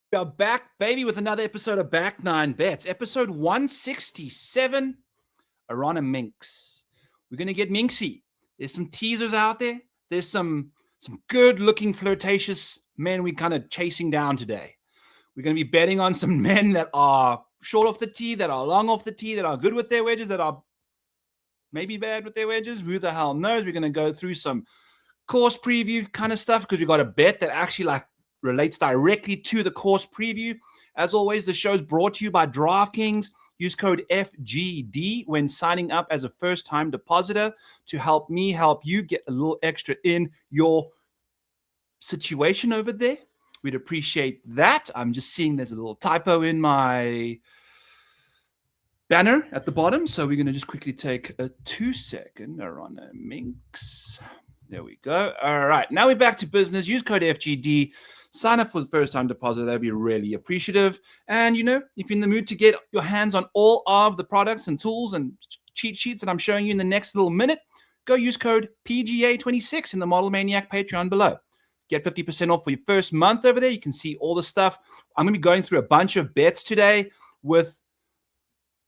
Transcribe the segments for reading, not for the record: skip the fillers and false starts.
We are back, baby, with another episode of Back Nine Bets, episode 167. Aroniminx. We're gonna get minxy. There's some teasers out there. There's some good-looking, flirtatious men we're kind of chasing down today. We're gonna be betting on some men that are short off the tee, that are long off the tee, that are good with their wedges, that are maybe bad with their wedges. Who the hell knows? We're gonna go through some course preview kind of stuff because we got a bet that actually relates directly to the course preview. As always, the show's brought to you by DraftKings. Use code FGD when signing up as a first-time depositor to help me help you get a little extra in your situation over there. We'd appreciate that. I'm just seeing there's a little typo in my banner at the bottom, so we're going to just quickly take a 2-second. Aroniminx. There we go. All right, now we're back to business. Use code FGD. Sign up for the first-time deposit. That'd be really appreciative. And, if you're in the mood to get your hands on all of the products and tools and cheat sheets that I'm showing you in the next little minute, go use code PGA26 in the Model Maniac Patreon below. Get 50% off for your first month over there. You can see all the stuff. I'm going to be going through a bunch of bets today with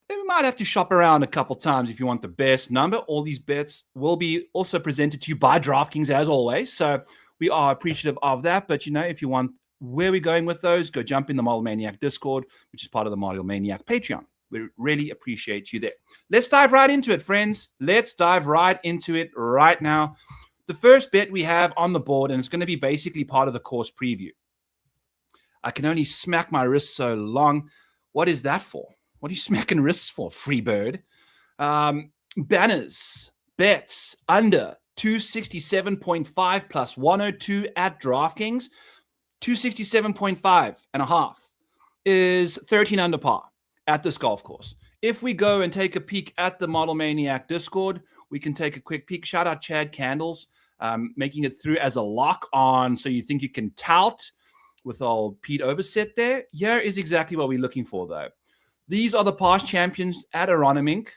we might have to shop around a couple times if you want the best number. All these bets will be also presented to you by DraftKings as always. So we are appreciative of that. But, if you want where we're going with those, go jump in the Model Maniac Discord, which is part of the Model Maniac Patreon. We really appreciate you there. Let's dive right into it, friends. Let's dive right into it right now. The first bet we have on the board, and it's going to be basically part of the course preview. I can only smack my wrist so long. What is that for? What are you smacking wrists for, free bird? Banners, bets, under 267.5 plus 102 at DraftKings. 267.5 and a half is 13 under par at this golf course. If we go and take a peek at the Model Maniac Discord, we can take a quick peek. Shout out Chad Candles, making it through as a lock on, so you think you can tout with old Pete Overset there. Here is exactly what we're looking for, though. These are the past champions at Aroniminx.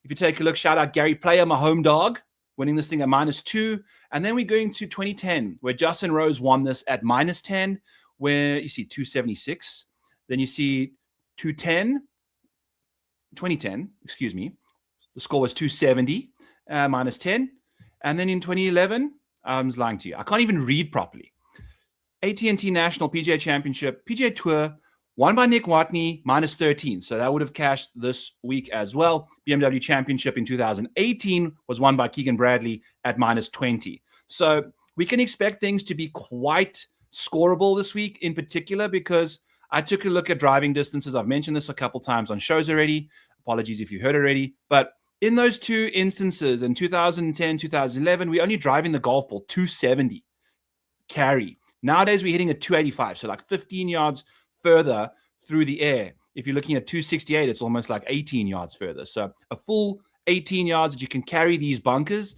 If you take a look, shout out Gary Player, my home dog, winning this thing at -2. And then we're going to 2010, where Justin Rose won this at -10, where you see 276. Then you see 2010, excuse me. The score was 270, -10. And then in 2011, I was lying to you. I can't even read properly. AT&T National PGA Championship, PGA Tour, won by Nick Watney, -13. So that would have cashed this week as well. BMW Championship in 2018 was won by Keegan Bradley at -20. So we can expect things to be quite scoreable this week in particular, because I took a look at driving distances. I've mentioned this a couple times on shows already. Apologies if you heard already. But in those two instances, in 2010, 2011, we're only driving the golf ball 270 carry. Nowadays, we're hitting at 285, so like 15 yards further through the air. If you're looking at 268, it's almost like 18 yards further. So a full 18 yards that you can carry these bunkers.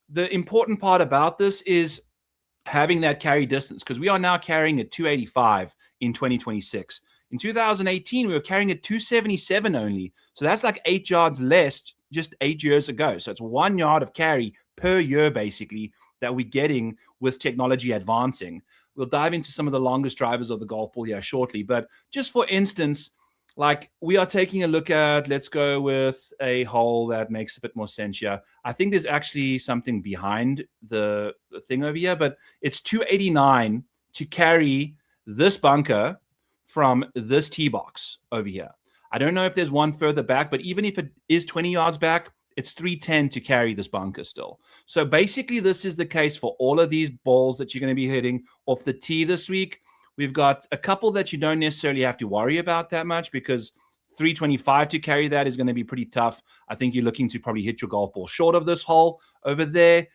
The important part about this is having that carry distance, because we are now carrying at 285 in 2026. In 2018, we were carrying at 277 only. So that's like 8 yards less just 8 years ago. So it's 1 yard of carry per year, basically, that we're getting with technology advancing. We'll dive into some of the longest drivers of the golf ball here shortly. But just for instance, like we are taking a look at, let's go with a hole that makes a bit more sense here. I think there's actually something behind the thing over here, but it's 289 to carry this bunker from this tee box over here. I don't know if there's one further back, but even if it is 20 yards back, it's 310 to carry this bunker still. So basically, this is the case for all of these balls that you're going to be hitting off the tee this week. We've got a couple that you don't necessarily have to worry about that much, because 325 to carry that is going to be pretty tough. I think you're looking to probably hit your golf ball short of this hole over there.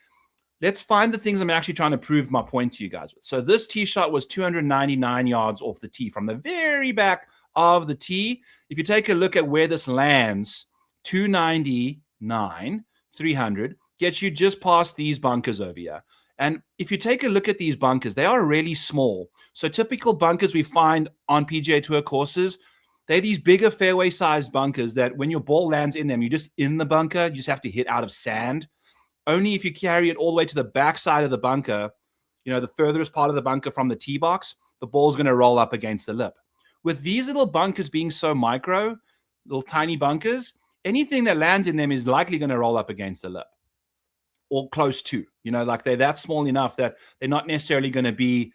Let's find the things I'm actually trying to prove my point to you guys with. So this tee shot was 299 yards off the tee from the very back of the tee. If you take a look at where this lands, 299, 300 gets you just past these bunkers over here. And if you take a look at these bunkers, they are really small. So typical bunkers we find on PGA Tour courses, they're these bigger fairway-sized bunkers that when your ball lands in them, you're just in the bunker. You just have to hit out of sand. Only if you carry it all the way to the back side of the bunker, you know, the furthest part of the bunker from the tee box, the ball's going to roll up against the lip. with these little bunkers being so micro, little tiny bunkers, anything that lands in them is likely going to roll up against the lip or close to, like they're that small enough that they're not necessarily going to be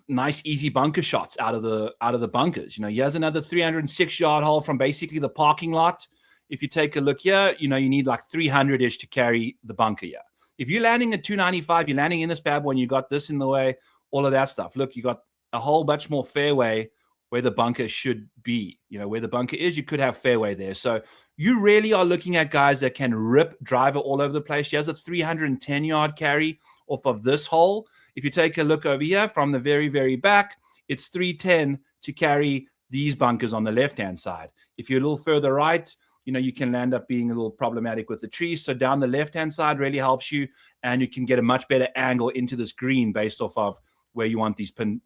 nice, easy bunker shots out of the bunkers. Here's another 306-yard hole from basically the parking lot. If you take a look here, you need like 300-ish to carry the bunker here. If you're landing at 295, you're landing in this bad boy and you got this in the way, all of that stuff. Look, you got a whole bunch more fairway where the bunker should be. Where the bunker is, you could have fairway there. So you really are looking at guys that can rip driver all over the place. She has a 310-yard carry off of this hole. If you take a look over here from the very, very back, it's 310 to carry these bunkers on the left-hand side. If you're a little further right, you can land up being a little problematic with the trees. So down the left-hand side really helps you, and you can get a much better angle into this green based off of where you want these pins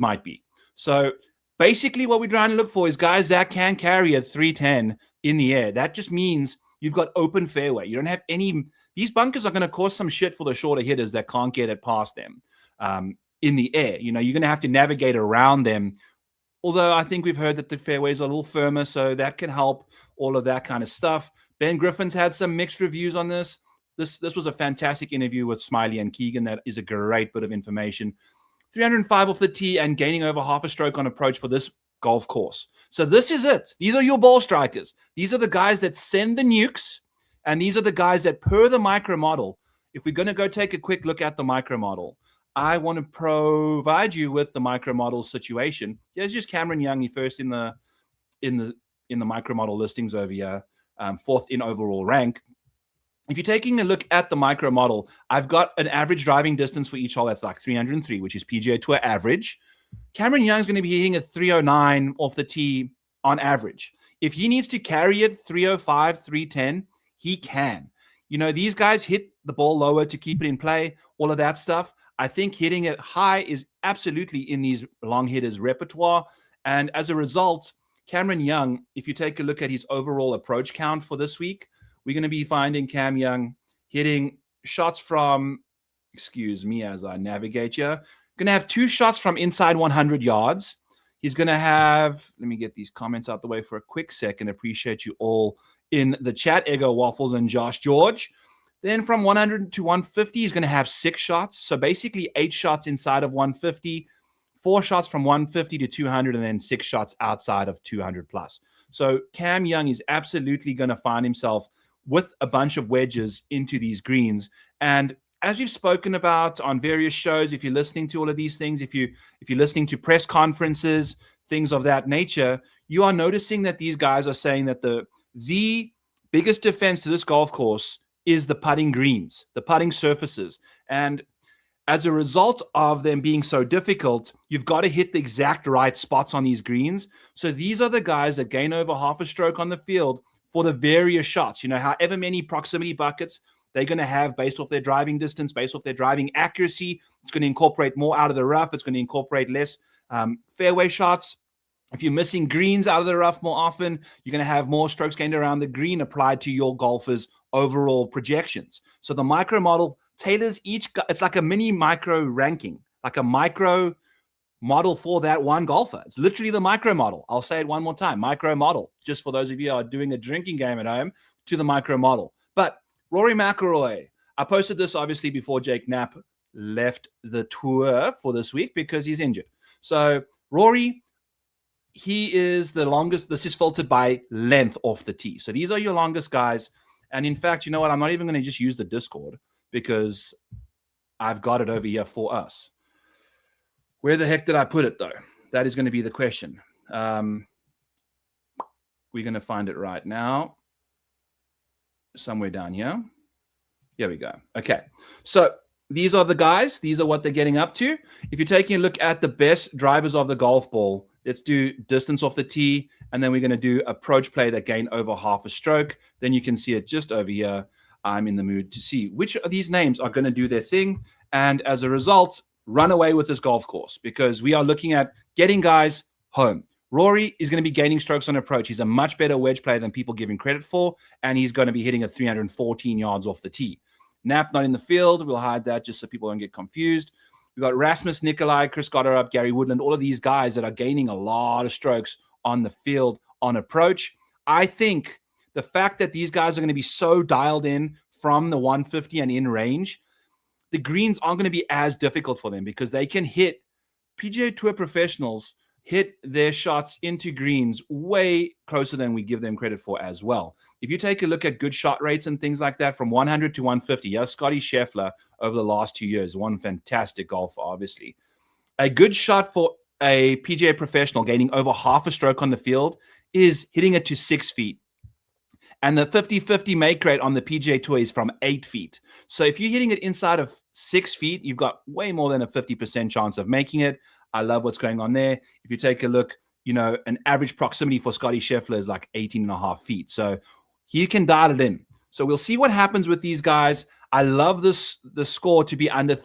might be. So basically what we're trying to look for is guys that can carry a 310 in the air. That just means you've got open fairway. You don't have any. These bunkers are going to cause some shit for the shorter hitters that can't get it past them in the air. You're going to have to navigate around them. Although I think we've heard that the fairways are a little firmer, so that can help all of that kind of stuff. Ben Griffin's had some mixed reviews on this. This was a fantastic interview with Smiley and Keegan. That is a great bit of information. 305 off the tee and gaining over half a stroke on approach for this golf course. So this is it. These are your ball strikers. These are the guys that send the nukes. And these are the guys that, per the micro model, if we're going to go take a quick look at the micro model, I want to provide you with the micro model situation. Here's just Cameron Young. He first in the micro model listings over here, fourth in overall rank. If you're taking a look at the micro model, I've got an average driving distance for each hole that's like 303, which is PGA Tour average. Cameron Young's going to be hitting a 309 off the tee on average. If he needs to carry it 305, 310, he can. These guys hit the ball lower to keep it in play, all of that stuff. I think hitting it high is absolutely in these long hitters' repertoire. And as a result, Cameron Young, if you take a look at his overall approach count for this week, we're going to be finding Cam Young hitting shots from, excuse me as I navigate here, going to have 2 shots from inside 100 yards. He's going to have, let me get these comments out the way for a quick second. Appreciate you all in the chat, Ego Waffles and Josh George. Then from 100 to 150, he's going to have 6 shots. So basically 8 shots inside of 150, 4 shots from 150 to 200, and then 6 shots outside of 200 plus. So Cam Young is absolutely going to find himself with a bunch of wedges into these greens. And as we've spoken about on various shows, if you're listening to all of these things, if you're listening to press conferences, things of that nature, you are noticing that these guys are saying that the biggest defense to this golf course is the putting greens, the putting surfaces. And as a result of them being so difficult, you've got to hit the exact right spots on these greens. So these are the guys that gain over half a stroke on the field for the various shots. However many proximity buckets they're going to have based off their driving distance, based off their driving accuracy. It's going to incorporate more out of the rough. It's going to incorporate less fairway shots. If you're missing greens out of the rough more often, you're going to have more strokes gained around the green applied to your golfer's overall projections. So the micro model tailors each, it's like a mini micro ranking, like a micro model for that one golfer. It's literally the micro model. I'll say it one more time, micro model, just for those of you who are doing a drinking game at home, to the micro model. But Rory McIlroy, I posted this obviously before Jake Knapp left the tour for this week because he's injured. So Rory, he is the longest. This is filtered by length off the tee. So these are your longest guys. And in fact, you know what? I'm not even going to just use the Discord because I've got it over here for us. Where the heck did I put it, though? That is going to be the question. We're going to find it right now. Somewhere down here. Here we go. Okay. So these are the guys. These are what they're getting up to. If you're taking a look at the best drivers of the golf ball, let's do distance off the tee, and then we're going to do approach play that gain over half a stroke. Then you can see it just over here. I'm in the mood to see which of these names are going to do their thing, and as a result, run away with this golf course because we are looking at getting guys home. Rory is going to be gaining strokes on approach. He's a much better wedge player than people give him credit for, and he's going to be hitting at 314 yards off the tee. Knapp not in the field. We'll hide that just so people don't get confused. We've got Rasmus Nicolai, Chris Gotterup, Gary Woodland, all of these guys that are gaining a lot of strokes on the field on approach. I think the fact that these guys are going to be so dialed in from the 150 and in range, the greens aren't going to be as difficult for them because they can hit. PGA Tour professionals hit their shots into greens way closer than we give them credit for as well. If you take a look at good shot rates and things like that from 100 to 150, yeah, Scotty Scheffler over the last 2 years, one fantastic golfer, obviously. A good shot for a PGA professional gaining over half a stroke on the field is hitting it to 6 feet. And the 50-50 make rate on the PGA Tour is from 8 feet. So if you're hitting it inside of 6 feet, you've got way more than a 50% chance of making it. I love what's going on there. If you take a look, an average proximity for Scotty Scheffler is like 18.5 feet. So he can dial it in. So we'll see what happens with these guys. I love the score to be under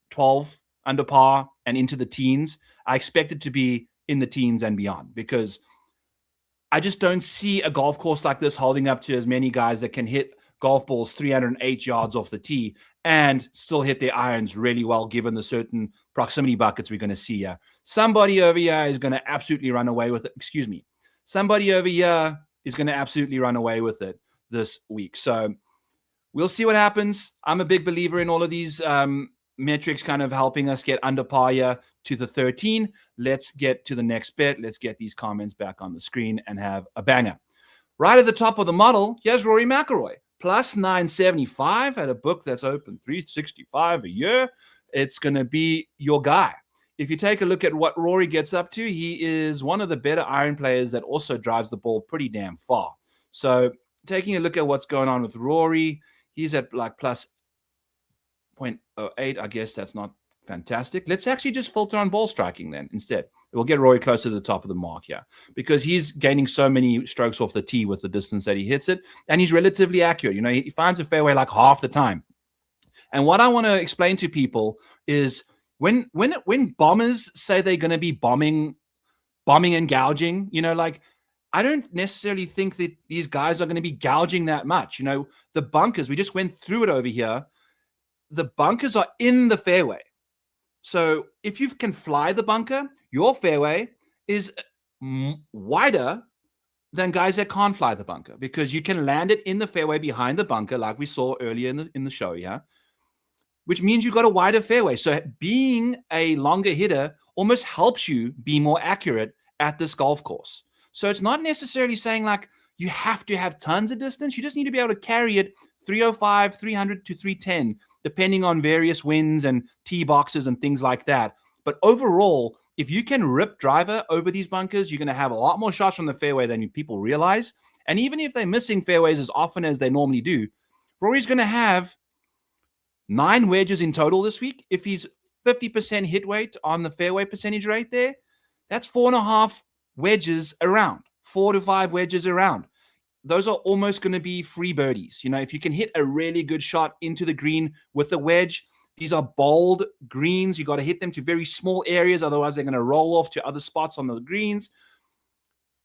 12, under par, and into the teens. I expect it to be in the teens and beyond because I just don't see a golf course like this holding up to as many guys that can hit golf balls 308 yards off the tee and still hit their irons really well, given the certain proximity buckets we're going to see here. Somebody over here is going to absolutely run away with it. Excuse me. Somebody over here is going to absolutely run away with it this week. So we'll see what happens. I'm a big believer in all of these metrics kind of helping us get under par here to the 13. Let's get to the next bet. Let's get these comments back on the screen and have a banger. Right at the top of the model, here's Rory McIlroy. Plus 975 at a book that's open 365 a year. It's going to be your guy. If you take a look at what Rory gets up to, he is one of the better iron players that also drives the ball pretty damn far. So taking a look at what's going on with Rory, he's at like plus 0.08. I guess that's not fantastic. Let's actually just filter on ball striking then instead. We'll get Rory closer to the top of the mark here because he's gaining so many strokes off the tee with the distance that he hits it, and he's relatively accurate. He finds a fairway like half the time. And what I want to explain to people is when bombers say they're going to be bombing and gouging, I don't necessarily think that these guys are going to be gouging that much. The bunkers, we just went through it over here. The bunkers are in the fairway. So if you can fly the bunker, your fairway is wider than guys that can't fly the bunker because you can land it in the fairway behind the bunker like we saw earlier in the show, yeah? Which means you've got a wider fairway. So being a longer hitter almost helps you be more accurate at this golf course. So it's not necessarily saying like you have to have tons of distance. You just need to be able to carry it 305, 300 to 310, depending on various winds and tee boxes and things like that. But overall, if you can rip driver over these bunkers, you're going to have a lot more shots from the fairway than people realize. And even if they're missing fairways as often as they normally do, Rory's going to have 9 wedges in total this week. If he's 50% hit weight on the fairway percentage rate there, that's 4.5 wedges around, 4 to 5 wedges around. Those are almost going to be free birdies. If you can hit a really good shot into the green with the wedge, these are bold greens. You got to hit them to very small areas. Otherwise, they're going to roll off to other spots on the greens.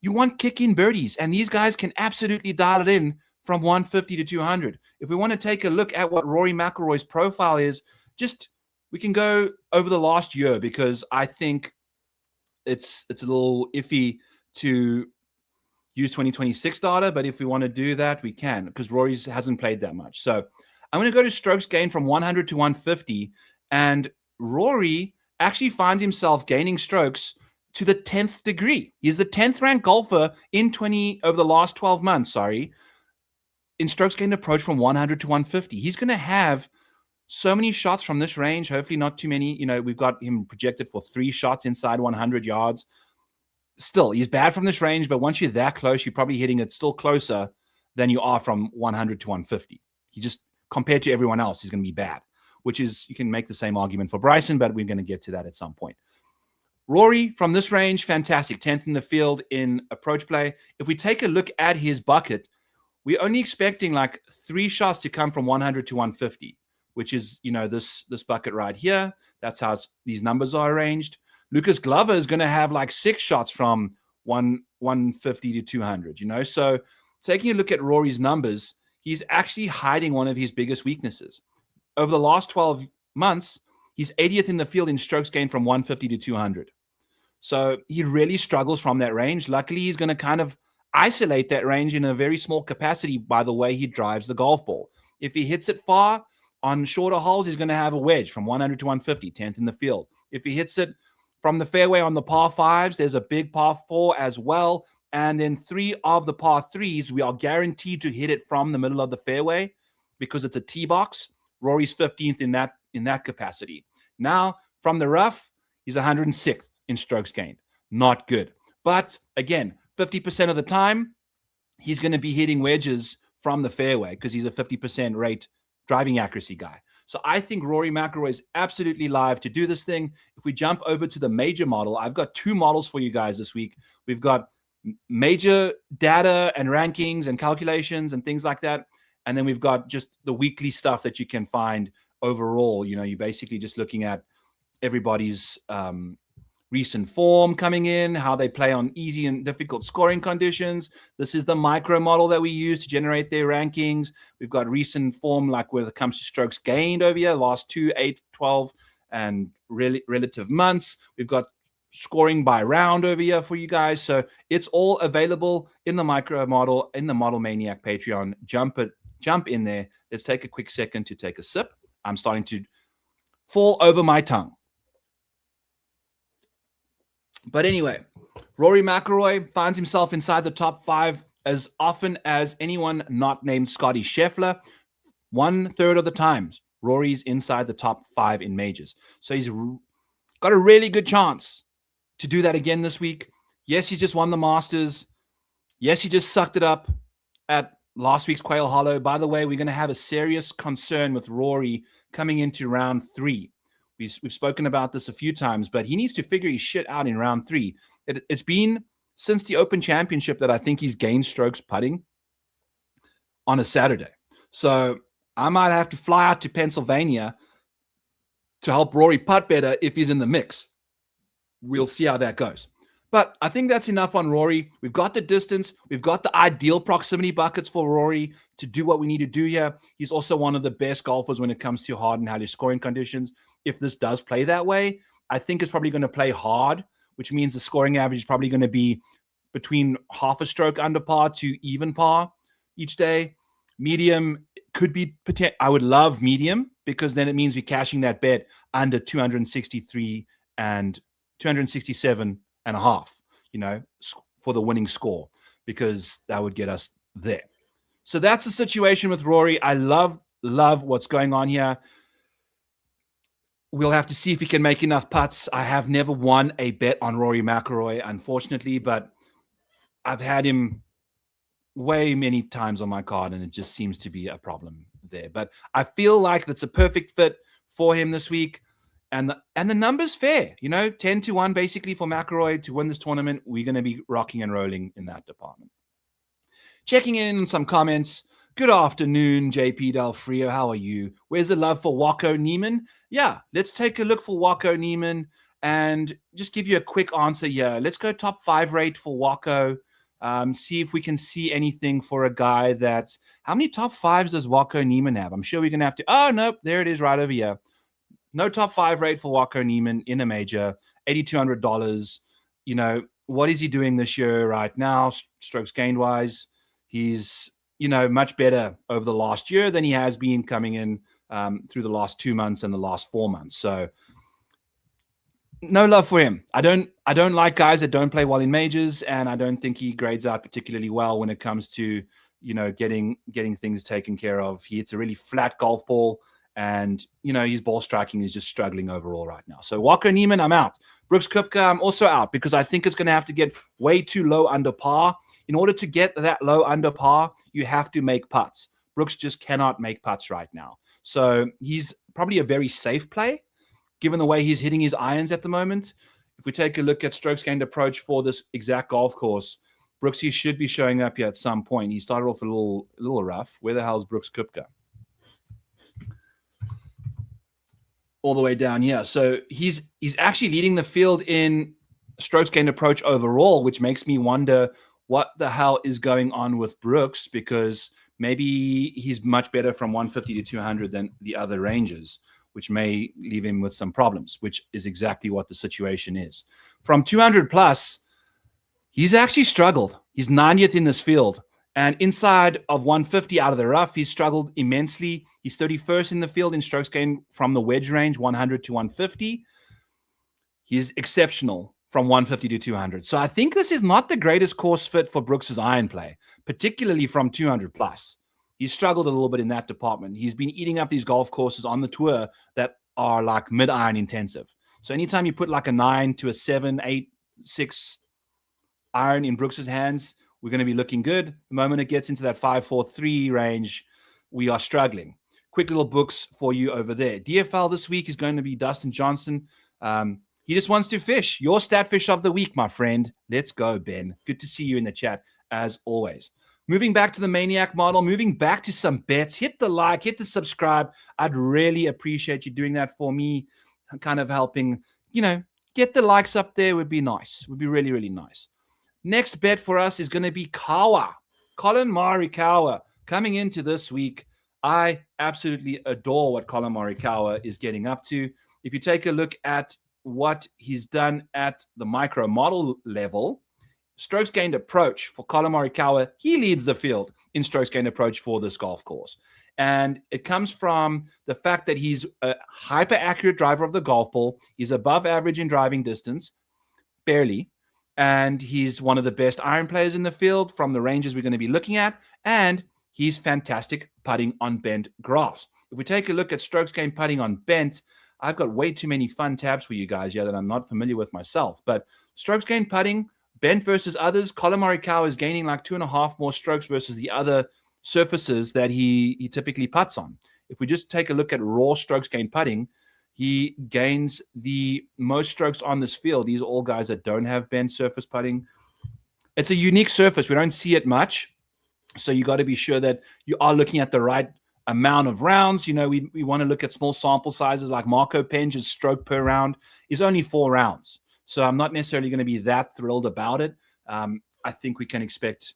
You want kick-in birdies, and these guys can absolutely dial it in from 150 to 200. If we want to take a look at what Rory McIlroy's profile is, we can go over the last year because I think it's a little iffy to use 2026 data, but if we want to do that, we can because Rory hasn't played that much. So I'm going to go to strokes gained from 100 to 150, and Rory actually finds himself gaining strokes to the 10th degree. He's the 10th ranked golfer over the last 12 months, in strokes gained approach from 100 to 150. He's going to have so many shots from this range, hopefully not too many. We've got him projected for 3 shots inside 100 yards. Still, he's bad from this range, but once you're that close, you're probably hitting it still closer than you are from 100 to 150. He just, compared to everyone else, he's going to be bad, which is, you can make the same argument for Bryson, but we're going to get to that at some point. Rory, from this range, fantastic. 10th in the field in approach play. If we take a look at his bucket, we're only expecting like 3 shots to come from 100 to 150, which is, this bucket right here. That's how these numbers are arranged. Lucas Glover is going to have like 6 shots from 150 to 200, So taking a look at Rory's numbers, he's actually hiding one of his biggest weaknesses. Over the last 12 months, He's 80th in the field in strokes gained from 150 to 200. So he really struggles from that range. Luckily, he's going to kind of isolate that range in a very small capacity by the way he drives the golf ball. If he hits it far on shorter holes, he's going to have a wedge from 100 to 150, 10th in the field. If he hits it from the fairway on the par fives, there's a big par four as well. And then 3 of the par threes, we are guaranteed to hit it from the middle of the fairway because it's a tee box. Rory's 15th in that capacity. Now, from the rough, he's 106th in strokes gained. Not good. But again, 50% of the time, he's going to be hitting wedges from the fairway because he's a 50% rate driving accuracy guy. So I think Rory McIlroy is absolutely live to do this thing. If we jump over to the major model, I've got 2 models for you guys this week. We've got major data and rankings and calculations and things like that. And then we've got just the weekly stuff that you can find overall. You know, you're basically just looking at everybody's recent form coming in, how they play on easy and difficult scoring conditions. This is the micro model that we use to generate their rankings. We've got recent form, like when it comes to strokes gained over here, last 2, 8, 12, and relative months. We've got scoring by round over here for you guys. So it's all available in the micro model, in the Model Maniac Patreon. Jump in there. Let's take a quick second to take a sip. I'm starting to fall over my tongue. But anyway, Rory McIlroy finds himself inside the top 5 as often as anyone not named Scotty Scheffler. 1/3 of the times, Rory's inside the top 5 in majors. So he's got a really good chance to do that again this week. Yes, he just won the Masters. Yes, he just sucked it up at last week's Quail Hollow. By the way, we're going to have a serious concern with Rory coming into round 3. We've spoken about this a few times, but he needs to figure his shit out in round 3. It's been since the Open Championship that I think he's gained strokes putting on a Saturday. So I might have to fly out to Pennsylvania to help Rory putt better if he's in the mix. We'll see how that goes. But I think that's enough on Rory. We've got the distance. We've got the ideal proximity buckets for Rory to do what we need to do here. He's also one of the best golfers when it comes to hard and highly scoring conditions. If this does play that way, I think it's probably going to play hard, which means the scoring average is probably going to be between half a stroke under par to even par each day. Medium could be, I would love medium because then it means we're cashing that bet under 263 and 267 and a half, you know, for the winning score, because that would get us there. So that's the situation with Rory. I love what's going on here. We'll have to see if he can make enough putts. I have never won a bet on Rory McIlroy, unfortunately, but I've had him way many times on my card, and it just seems to be a problem there. But I feel like that's a perfect fit for him this week. And the number's fair, you know, 10-1 basically for McIlroy to win this tournament. We're going to be rocking and rolling in that department. Checking in on some comments. Good afternoon, JP Del Frio. How are you? Where's the love for Waco Neiman? Yeah, let's take a look for Waco Neiman and just give you a quick answer here. Let's go top 5 rate for Waco. See if we can see anything for a guy that's... How many top 5s does Waco Neiman have? I'm sure we're going to have to... Oh, nope, there it is right over here. No top 5 rate for Waco Neiman in a major, $8,200. You know, what is he doing this year right now, strokes gained wise? He's, you know, much better over the last year than he has been coming in through the last 2 months and the last 4 months. So no love for him. I don't like guys that don't play well in majors, and I don't think he grades out particularly well when it comes to, you know, getting things taken care of. He hits a really flat golf ball. And, you know, his ball striking is just struggling overall right now. So Waco Neiman, I'm out. Brooks Koepka, I'm also out because I think it's going to have to get way too low under par. In order to get that low under par, you have to make putts. Brooks just cannot make putts right now. So he's probably a very safe play, given the way he's hitting his irons at the moment. If we take a look at strokes gained approach for this exact golf course, Brooks, he should be showing up here at some point. He started off a little rough. Where the hell is Brooks Koepka? All the way down here. So he's actually leading the field in strokes gained approach overall, which makes me wonder what the hell is going on with Brooks, because maybe he's much better from 150 to 200 than the other ranges. which may leave him with some problems, which is exactly what the situation is. From 200 plus, he's actually struggled. He's 90th in this field. And inside of 150 out of the rough, he's struggled immensely. He's 31st in the field in strokes gained from the wedge range, 100 to 150. He's exceptional from 150 to 200. So I think this is not the greatest course fit for Brooks's iron play, particularly from 200 plus. He's struggled a little bit in that department. He's been eating up these golf courses on the tour that are like mid-iron intensive. So anytime you put like a 9 to a 7, 8, 6 iron in Brooks's hands, we're going to be looking good. The moment it gets into that 5, 4, 3 range, we are struggling. Quick little books for you over there. DFL this week is going to be Dustin Johnson. He just wants to fish. Your stat fish of the week, my friend. Let's go, Ben. Good to see you in the chat, as always. Moving back to the Maniac model, moving back to some bets. Hit the like, hit the subscribe. I'd really appreciate you doing that for me. Kind of helping, get the likes up there would be nice. Would be really, really nice. Next bet for us is going to be Kawa. Colin Morikawa coming into this week. I absolutely adore what Colin Morikawa is getting up to. If you take a look at what he's done at the micro model level, strokes gained approach for Colin Morikawa, he leads the field in strokes gained approach for this golf course. And it comes from the fact that he's a hyper accurate driver of the golf ball. He's above average in driving distance, barely. And he's one of the best iron players in the field from the ranges we're going to be looking at. And he's fantastic putting on bent grass. If we take a look at strokes gained putting on bent, I've got way too many fun tabs for you guys here that I'm not familiar with myself. But strokes gained putting, bent versus others, Colin Morikawa is gaining like 2.5 more strokes versus the other surfaces that he typically putts on. If we just take a look at raw strokes gained putting, he gains the most strokes on this field. These are all guys that don't have bent surface putting. It's a unique surface. We don't see it much. So you got to be sure that you are looking at the right amount of rounds. We want to look at small sample sizes, like Marco Penge's stroke per round is only 4 rounds. So I'm not necessarily going to be that thrilled about it. I think we can expect,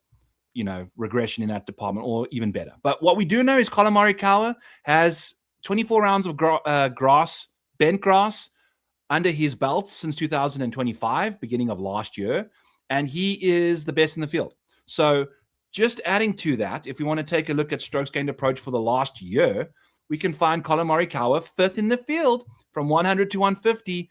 regression in that department or even better. But what we do know is Colin Morikawa has 24 rounds of bent grass under his belt since 2025, beginning of last year. And he is the best in the field. So just adding to that, if we want to take a look at strokes gained approach for the last year, we can find Colin Morikawa 5th in the field from 100 to 150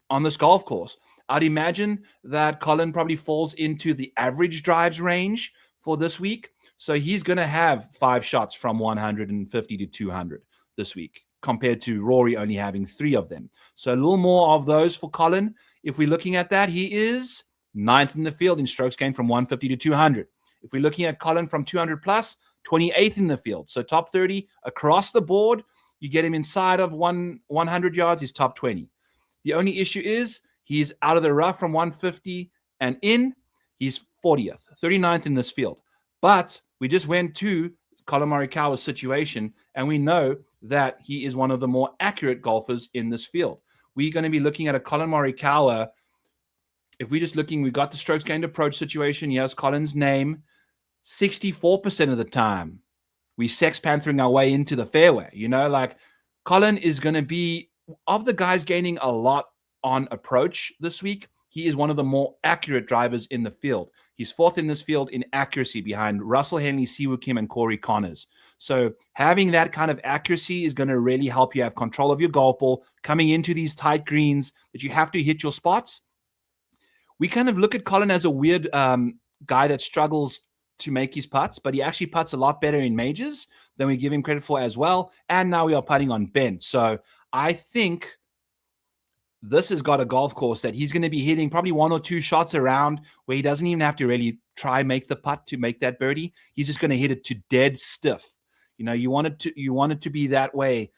on this golf course. I'd imagine that Colin probably falls into the average drives range for this week. So he's going to have 5 shots from 150 to 200 this week, compared to Rory only having 3 of them. So a little more of those for Colin. If we're looking at that, he is 9th in the field in strokes gained from 150 to 200. If we're looking at Colin from 200 plus, 28th in the field. So top 30 across the board. You get him inside of 100 yards, he's top 20. The only issue is he's out of the rough from 150 and in. He's 40th, 39th in this field. But we just went to Colin Morikawa's situation, and we know that he is one of the more accurate golfers in this field. We're going to be looking at a Colin Morikawa. If we're just looking, we've got the strokes gained approach situation. He has Colin's name. 64% of the time, we sex panthering our way into the fairway. Colin is going to be, of the guys gaining a lot on approach this week, he is one of the more accurate drivers in the field. He's 4th in this field in accuracy behind Russell Henley, Siwoo Kim, and Corey Connors. So having that kind of accuracy is going to really help you have control of your golf ball coming into these tight greens that you have to hit your spots. We kind of look at Colin as a weird guy that struggles to make his putts, but he actually putts a lot better in majors than we give him credit for as well. And now we are putting on bent. So I think this has got a golf course that he's going to be hitting probably 1 or 2 shots around where he doesn't even have to really try make the putt to make that birdie. He's just going to hit it to dead stiff. You want it to be that way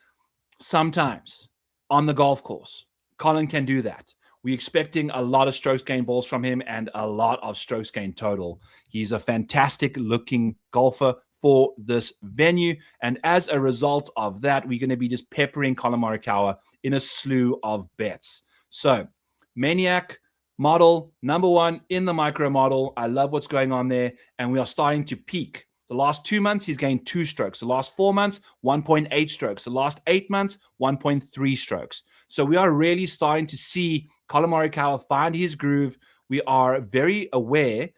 sometimes on the golf course. Colin can do that. We're expecting a lot of strokes gained balls from him and a lot of strokes gained total. He's a fantastic looking golfer for this venue. And as a result of that, we're going to be just peppering Colin Morikawa in a slew of bets. So Maniac model, number 1 in the micro model. I love what's going on there. And we are starting to peak The last 2 months, he's gained 2 strokes. The last 4 months, 1.8 strokes. The last 8 months, 1.3 strokes. So we are really starting to see Collin Morikawa find his groove. We are very aware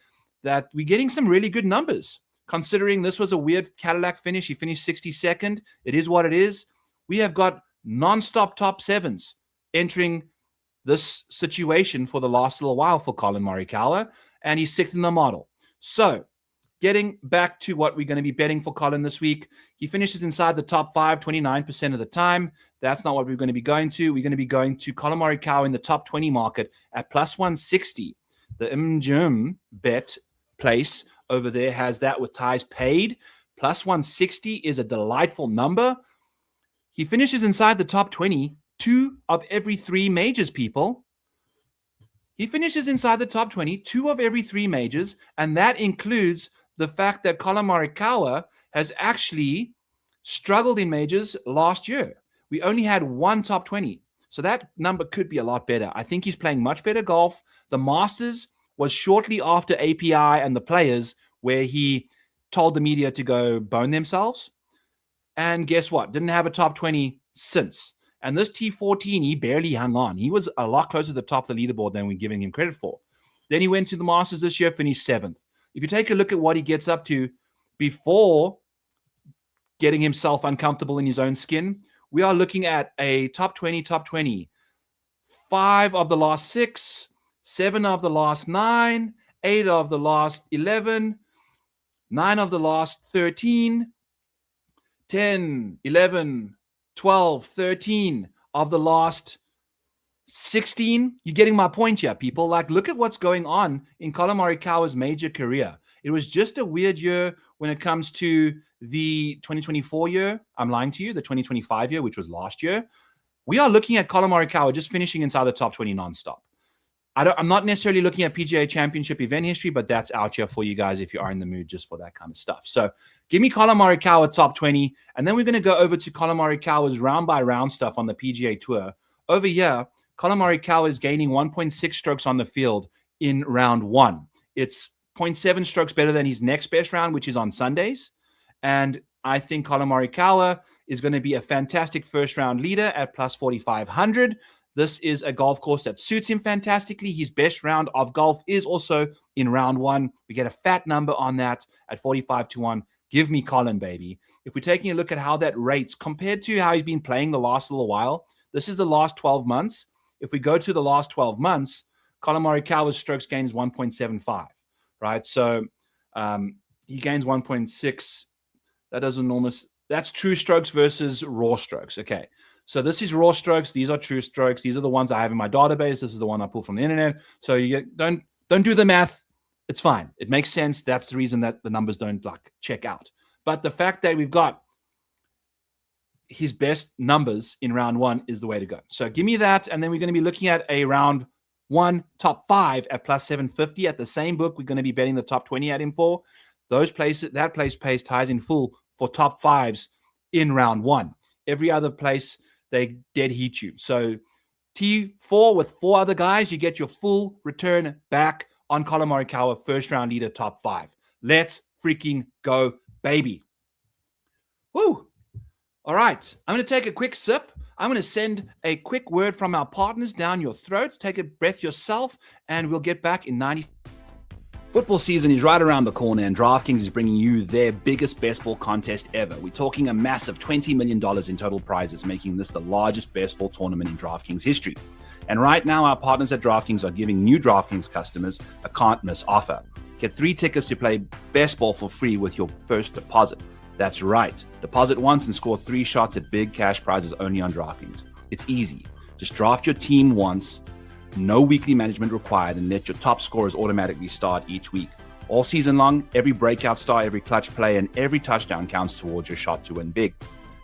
that we're getting some really good numbers. Considering this was a weird Cadillac finish, he finished 62nd. It is what it is. We have got non-stop top 7s entering this situation for the last little while for Collin Morikawa, and he's 6th in the model. So, getting back to what we're going to be betting for Collin this week, he finishes inside the top 5 29% of the time. That's not what we're going to be going to. We're going to be going to Collin Morikawa in the top 20 market at plus 160. The MGM bet place over there has that with ties paid. Plus 160 is a delightful number. He finishes inside the top 20 2 of every 3 majors, people. He finishes inside the top 20 2 of every 3 majors, and that includes the fact that Collin Morikawa has actually struggled in majors last year. We only had 1 top 20. So that number could be a lot better. I think he's playing much better golf. The Masters was shortly after API and the Players, where he told the media to go bone themselves. And guess what? Didn't have a top 20 since. And this T14, he barely hung on. He was a lot closer to the top of the leaderboard than we're giving him credit for. Then he went to the Masters this year, finished 7th. If you take a look at what he gets up to before getting himself uncomfortable in his own skin, we are looking at a top 20. 5 of the last 6, 7 of the last 9, 8 of the last 11, 9 of the last 13, 10, 11, 12, 13 of the last 16. You're getting my point here, people. Like, look at what's going on in Collin Morikawa's major career. It was just a weird year when it comes to the 2024 year. I'm lying to you, the 2025 year, which was last year. We are looking at Collin Morikawa just finishing inside the top 20 nonstop. I'm not necessarily looking at PGA Championship event history, but that's out here for you guys if you are in the mood just for that kind of stuff. So give me Collin Morikawa top 20, and then we're going to go over to Collin Morikawa's round-by-round stuff on the PGA Tour. Over here, Collin Morikawa is gaining 1.6 strokes on the field in round 1. It's 0.7 strokes better than his next best round, which is on Sundays. And I think Collin Morikawa is going to be a fantastic first-round leader at plus 4,500. This is a golf course that suits him fantastically. His best round of golf is also in round 1. We get a fat number on that at 45-1. Give me Collin, baby. If we're taking a look at how that rates compared to how he's been playing the last little while, this is the last 12 months. If we go to the last 12 months, Collin Morikawa's strokes gain is 1.75, right? So he gains 1.6. That is enormous. That's true strokes versus raw strokes. Okay. So this is raw strokes. These are true strokes. These are the ones I have in my database. This is the one I pull from the internet. So you don't do the math. It's fine. It makes sense. That's the reason that the numbers don't check out. But the fact that we've got his best numbers in round 1 is the way to go. So give me that, and then we're going to be looking at a round 1 top 5 at plus 750 at the same book. We're going to be betting the top 20 at him for those places. That place pays ties in full for top 5s in round 1. Every other place, they dead heat you. So T4 with 4 other guys, you get your full return back on Collin Morikawa, first round leader, top 5. Let's freaking go, baby. Woo! All right, I'm going to take a quick sip. I'm going to send a quick word from our partners down your throats. Take a breath yourself, and we'll get back in 90. Football season is right around the corner, and DraftKings is bringing you their biggest best ball contest ever. We're talking a massive $20 million in total prizes, making this the largest best ball tournament in DraftKings history. And right now, our partners at DraftKings are giving new DraftKings customers a can't-miss offer. Get 3 tickets to play best ball for free with your first deposit. That's right. Deposit once and score 3 shots at big cash prizes only on DraftKings. It's easy. Just draft your team once. No weekly management required, and let your top scorers automatically start each week. All season long, every breakout star, every clutch play, and every touchdown counts towards your shot to win big.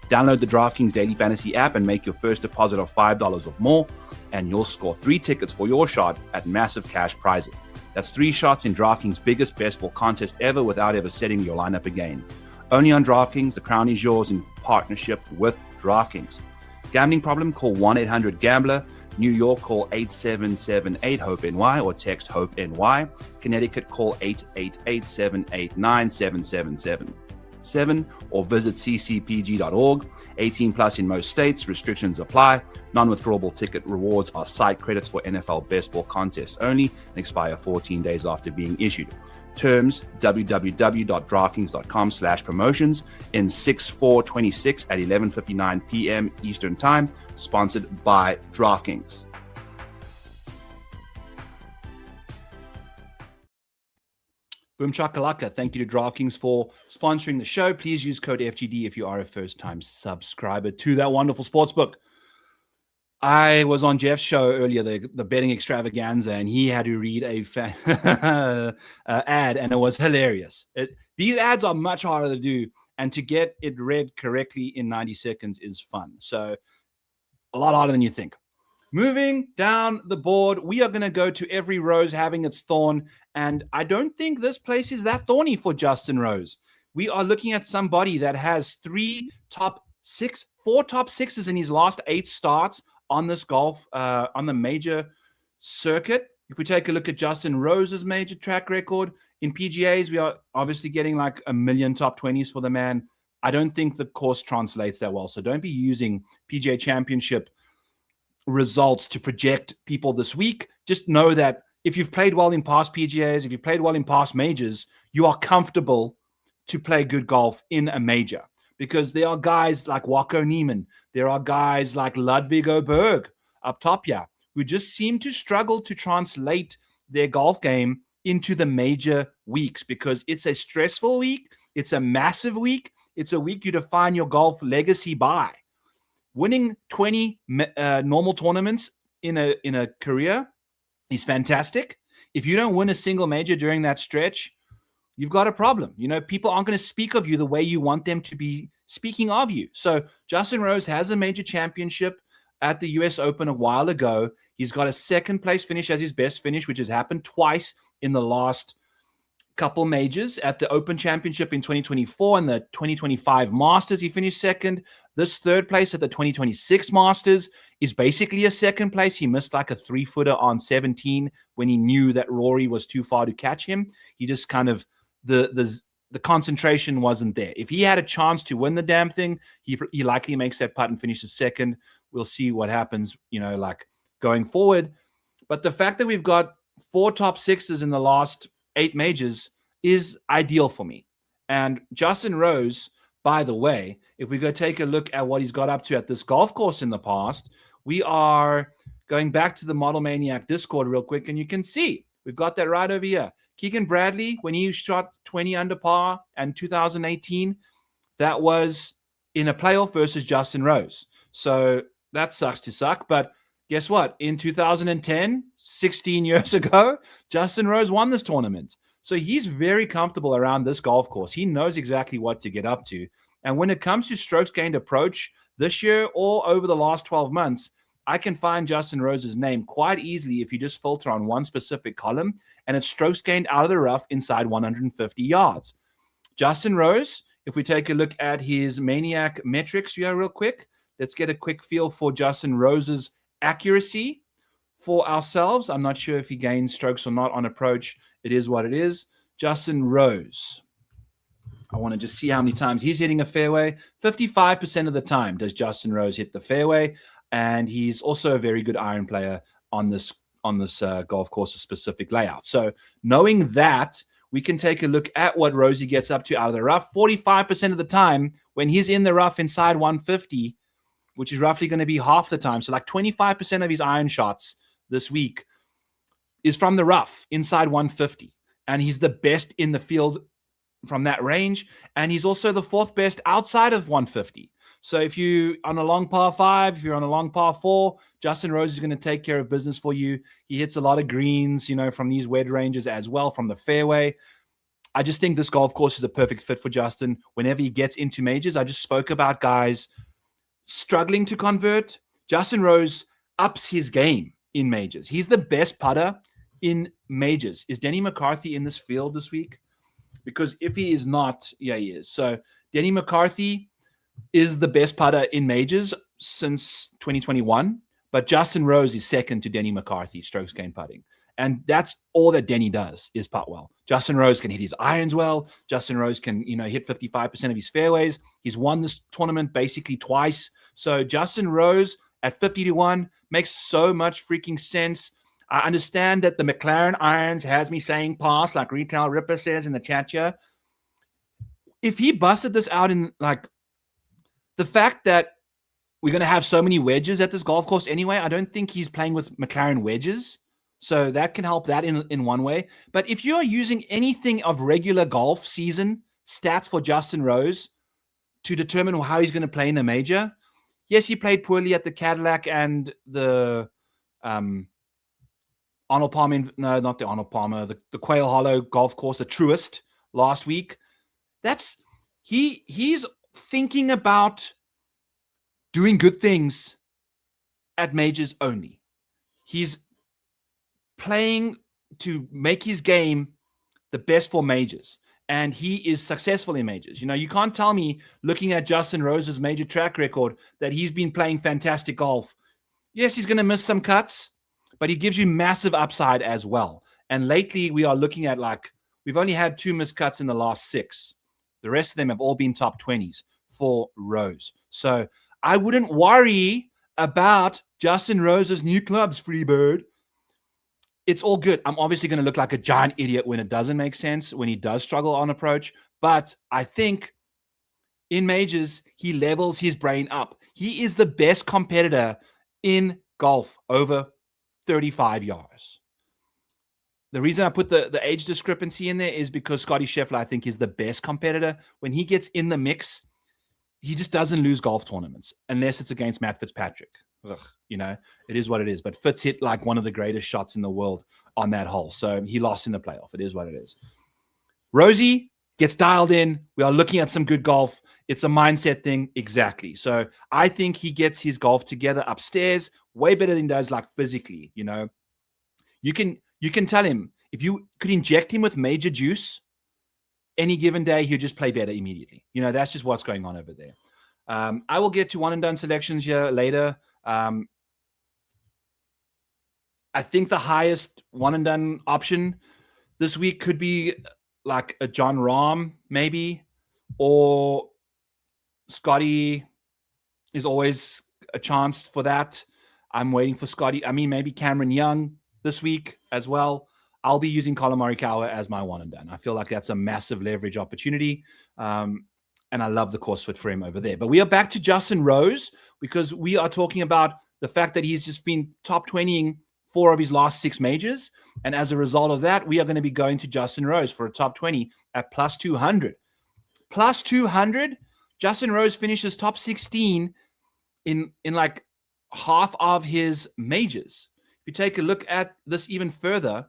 Download the DraftKings Daily Fantasy app and make your first deposit of $5 or more, and you'll score 3 tickets for your shot at massive cash prizes. That's 3 shots in DraftKings' biggest best ball contest ever without ever setting your lineup again. Only on DraftKings, the crown is yours in partnership with DraftKings. Gambling problem? Call 1-800-GAMBLER. New York, call 8778-HOPE-NY or text HOPE-NY. Connecticut, call 888-789-7777 or visit ccpg.org. 18 plus in most states. Restrictions apply. Non-withdrawable ticket rewards are site credits for NFL best ball contests only and expire 14 days after being issued. Terms, www.draftkings.com/promotions in 6/4/26 at 11:59 p.m. Eastern Time, sponsored by DraftKings. Boom shakalaka. Thank you to DraftKings for sponsoring the show. Please use code FGD if you are a first-time subscriber to that wonderful sportsbook. I was on Jeff's show earlier, the betting extravaganza, and he had to read a ad, and it was hilarious. These ads are much harder to do, and to get it read correctly in 90 seconds is fun. So a lot harder than you think. Moving down the board, we are going to go to every rose having its thorn, and I don't think this place is that thorny for Justin Rose. We are looking at somebody that has four top sixes in his last 8 starts on this golf, on the major circuit. If we take a look at Justin Rose's major track record in PGAs, we are obviously getting like a million top 20s for the man. I don't think the course translates that well. So don't be using PGA Championship results to project people this week. Just know that if you've played well in past PGAs, if you've played well in past majors, you are comfortable to play good golf in a major. Because there are guys like Wako Neiman, there are guys like Ludwig Oberg up top here, who just seem to struggle to translate their golf game into the major weeks because it's a stressful week, it's a massive week, it's a week you define your golf legacy by. Winning 20 normal tournaments in a career is fantastic. If you don't win a single major during that stretch, you've got a problem. You know, people aren't going to speak of you the way you want them to be speaking of you. So Justin Rose has a major championship at the US Open a while ago. He's got a second place finish as his best finish, which has happened twice in the last couple majors. At the Open Championship in 2024 and the 2025 Masters, he finished second. This third place at the 2026 Masters is basically a second place. He missed like a 3-footer on 17 when he knew that Rory was too far to catch him. He just kind of the concentration wasn't there. If he had a chance to win the damn thing, he likely makes that putt and finishes second. We'll see what happens, you know, like going forward. But the fact that we've got 4 top 6s in the last 8 majors is ideal for me. And Justin Rose, by the way, if we go take a look at what he's got up to at this golf course in the past, we are going back to the Model Maniac Discord real quick, and you can see we've got that right over here. Keegan Bradley, when he shot 20 under par in 2018, that was in a playoff versus Justin Rose. So that sucks to suck. But guess what? In 2010, 16 years ago, Justin Rose won this tournament. So he's very comfortable around this golf course. He knows exactly what to get up to. And when it comes to strokes gained approach this year or over the last 12 months, I can find Justin Rose's name quite easily if you just filter on one specific column, and it's strokes gained out of the rough inside 150 yards. Justin Rose, if we take a look at his Maniac metrics here real quick, let's get a quick feel for Justin Rose's accuracy for ourselves. I'm not sure if he gains strokes or not on approach. It is what it is. Justin Rose. I want to just see how many times he's hitting a fairway. 55% of the time does Justin Rose hit the fairway. And he's also a very good iron player on this golf course's specific layout. So knowing that, we can take a look at what Rosie gets up to out of the rough. 45% of the time when he's in the rough inside 150, which is roughly going to be half the time. So like 25% of his iron shots this week is from the rough inside 150. And he's the best in the field from that range. And he's also the 4th best outside of 150. So if you're on a long par 5, if you're on a long par 4, Justin Rose is going to take care of business for you. He hits a lot of greens, you know, from these wedge ranges as well, from the fairway. I just think this golf course is a perfect fit for Justin whenever he gets into majors. I just spoke about guys struggling to convert. Justin Rose ups his game in majors. He's the best putter in majors. Is Denny McCarthy in this field this week? Because if he is not, yeah, he is. So Denny McCarthy is the best putter in majors since 2021. But Justin Rose is second to Denny McCarthy, strokes gained putting. And that's all that Denny does is putt well. Justin Rose can hit his irons well. Justin Rose can, hit 55% of his fairways. He's won this tournament basically twice. So Justin Rose at 50-1 makes so much freaking sense. I understand that the McLaren irons has me saying pass, like Retail Ripper says in the chat here. If he busted this out in the fact that we're going to have so many wedges at this golf course anyway, I don't think he's playing with McLaren wedges. So that can help that in one way. But if you are using anything of regular golf season stats for Justin Rose to determine how he's going to play in a major, yes, he played poorly at the Cadillac and the Arnold Palmer, no, not the Arnold Palmer, the Quail Hollow golf course, the Truist last week. He's thinking about doing good things at majors only. He's playing to make his game the best for majors, and he is successful in majors. You can't tell me, looking at Justin Rose's major track record, that he's been playing fantastic golf. Yes, he's going to miss some cuts, but he gives you massive upside as well. And lately, we are looking at we've only had 2 missed cuts in the last 6. The rest of them have all been top 20s for Rose. So I wouldn't worry about Justin Rose's new clubs, Freebird. It's all good. I'm obviously going to look like a giant idiot when it doesn't make sense, when he does struggle on approach. But I think in majors, he levels his brain up. He is the best competitor in golf over 35 yards. The reason I put the age discrepancy in there is because Scotty Scheffler, I think, is the best competitor. When he gets in the mix, he just doesn't lose golf tournaments unless it's against Matt Fitzpatrick. It is what it is. But Fitz hit one of the greatest shots in the world on that hole. So he lost in the playoff. It is what it is. Rosie gets dialed in. We are looking at some good golf. It's a mindset thing. Exactly. So I think he gets his golf together upstairs way better than he does physically. You can tell him, if you could inject him with major juice any given day, he'll just play better immediately. That's just what's going on over there. I will get to one and done selections here later. I think the highest one and done option this week could be a John Rahm, maybe, or Scotty is always a chance for that. I'm waiting for Scotty. Maybe Cameron Young this week as well. I'll be using Colin Morikawa as my one and done. I feel like that's a massive leverage opportunity. And I love the course fit for him over there. But we are back to Justin Rose because we are talking about the fact that he's just been top 20ing 4 of his last 6 majors. And as a result of that, we are going to be going to Justin Rose for a top 20 at plus 200. Plus 200, Justin Rose finishes top 16 in half of his majors. If you take a look at this even further,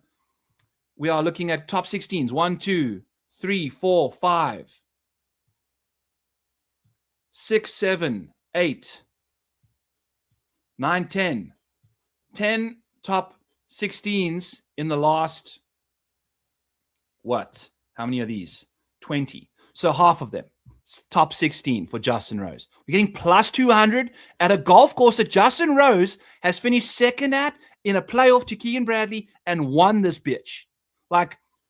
we are looking at top 16s. 1, 2, 3, 4, 5, 6, 7, 8, 9, 10. 10 top 16s in the last, how many are these? 20. So half of them. Top 16 for Justin Rose. We're getting plus 200 at a golf course that Justin Rose has finished second at in a playoff to Keegan Bradley and won this bitch.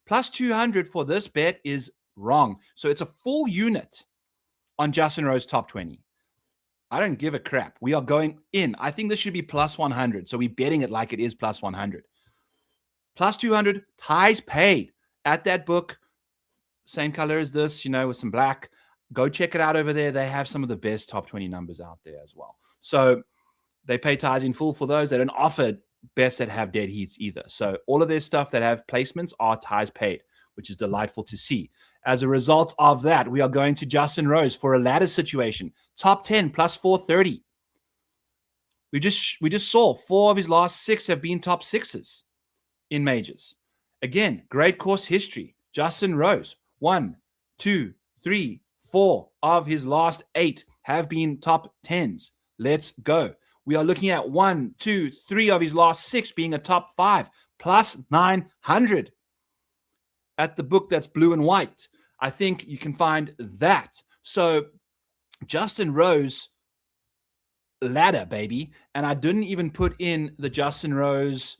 Plus 200 for this bet is wrong. So it's a full unit on Justin Rose top 20. I don't give a crap. We are going in. I think this should be plus 100. So we're betting it like it is plus 100. Plus 200, ties paid at that book. Same color as this, with some black. Go check it out over there. They have some of the best top 20 numbers out there as well. So they pay ties in full for those. They don't offer bets that have dead heats either. So all of their stuff that have placements are ties paid, which is delightful to see. As a result of that, we are going to Justin Rose for a ladder situation. Top 10 plus 430. We just saw 4 of his last 6 have been top 6s in majors. Again, great course history. Justin Rose, 1, 2, 3, 4 of his last 8 have been top 10s. Let's go. We are looking at 1, 2, 3 of his last 6 being a top 5, plus 900 at the book that's blue and white. I think you can find that. So Justin Rose ladder, baby. And I didn't even put in the Justin Rose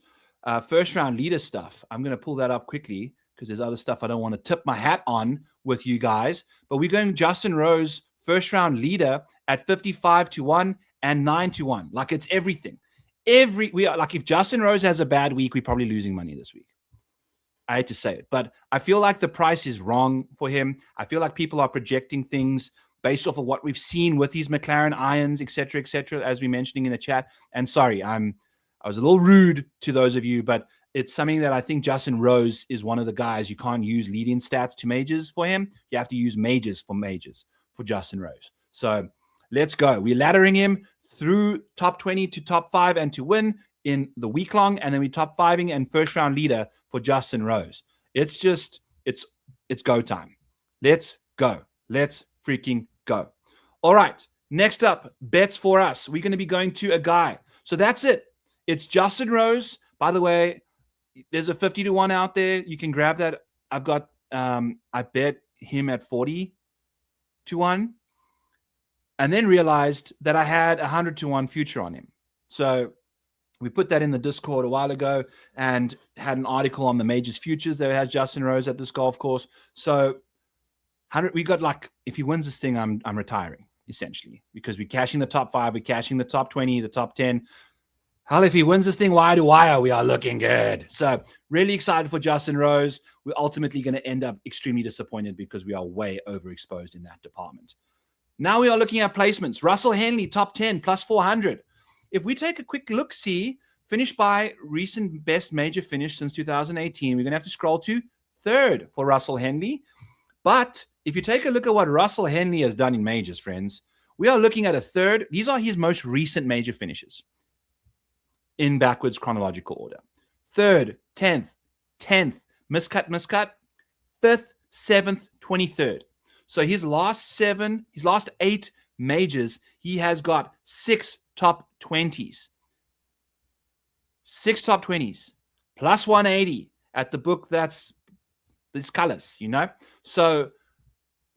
first round leader stuff. I'm going to pull that up quickly because there's other stuff I don't want to tip my hat on with you guys. But we're going Justin Rose first round leader at 55-1 and 9-1. Like, it's everything. We are like, if Justin Rose has a bad week, we're probably losing money this week. I hate to say it, but I feel like the price is wrong for him. I feel like people are projecting things based off of what we've seen with these McLaren irons, et cetera, as we're mentioning in the chat. And sorry, I was a little rude to those of you, but it's something that I think Justin Rose is one of the guys. You can't use lead-in stats to majors for him. You have to use majors for Justin Rose. So let's go. We're laddering him through top 20 to top 5 and to win in the week long, and then we top 5ing and first round leader for Justin Rose. It's go time. Let's go. Let's freaking go. All right. Next up, bets for us. We're going to be going to a guy. So that's it. It's Justin Rose. By the way, there's a 50-1 out there. You can grab that. I've got, I bet him at 40-1 and then realized that I had 100-1 future on him. So we put that in the Discord a while ago and had an article on the Majors Futures that has Justin Rose at this golf course. So we got, like, if he wins this thing, I'm retiring, essentially, because we're cashing the top 5, we're cashing the top 20, the top 10. Hell, if he wins this thing wire to wire, we are looking good. So really excited for Justin Rose. We're ultimately going to end up extremely disappointed because we are way overexposed in that department. Now we are looking at placements. Russell Henley, top 10, plus 400. If we take a quick look-see, finished by recent best major finish since 2018, we're going to have to scroll to 3rd for Russell Henley. But if you take a look at what Russell Henley has done in majors, friends, we are looking at a 3rd. These are his most recent major finishes in backwards chronological order. 3rd, 10th, 10th, miscut, 5th, 7th, 23rd. So his last 8 majors, he has got 6 top 20s. 6 top 20s. Plus 180 at the book that's colors, you know? So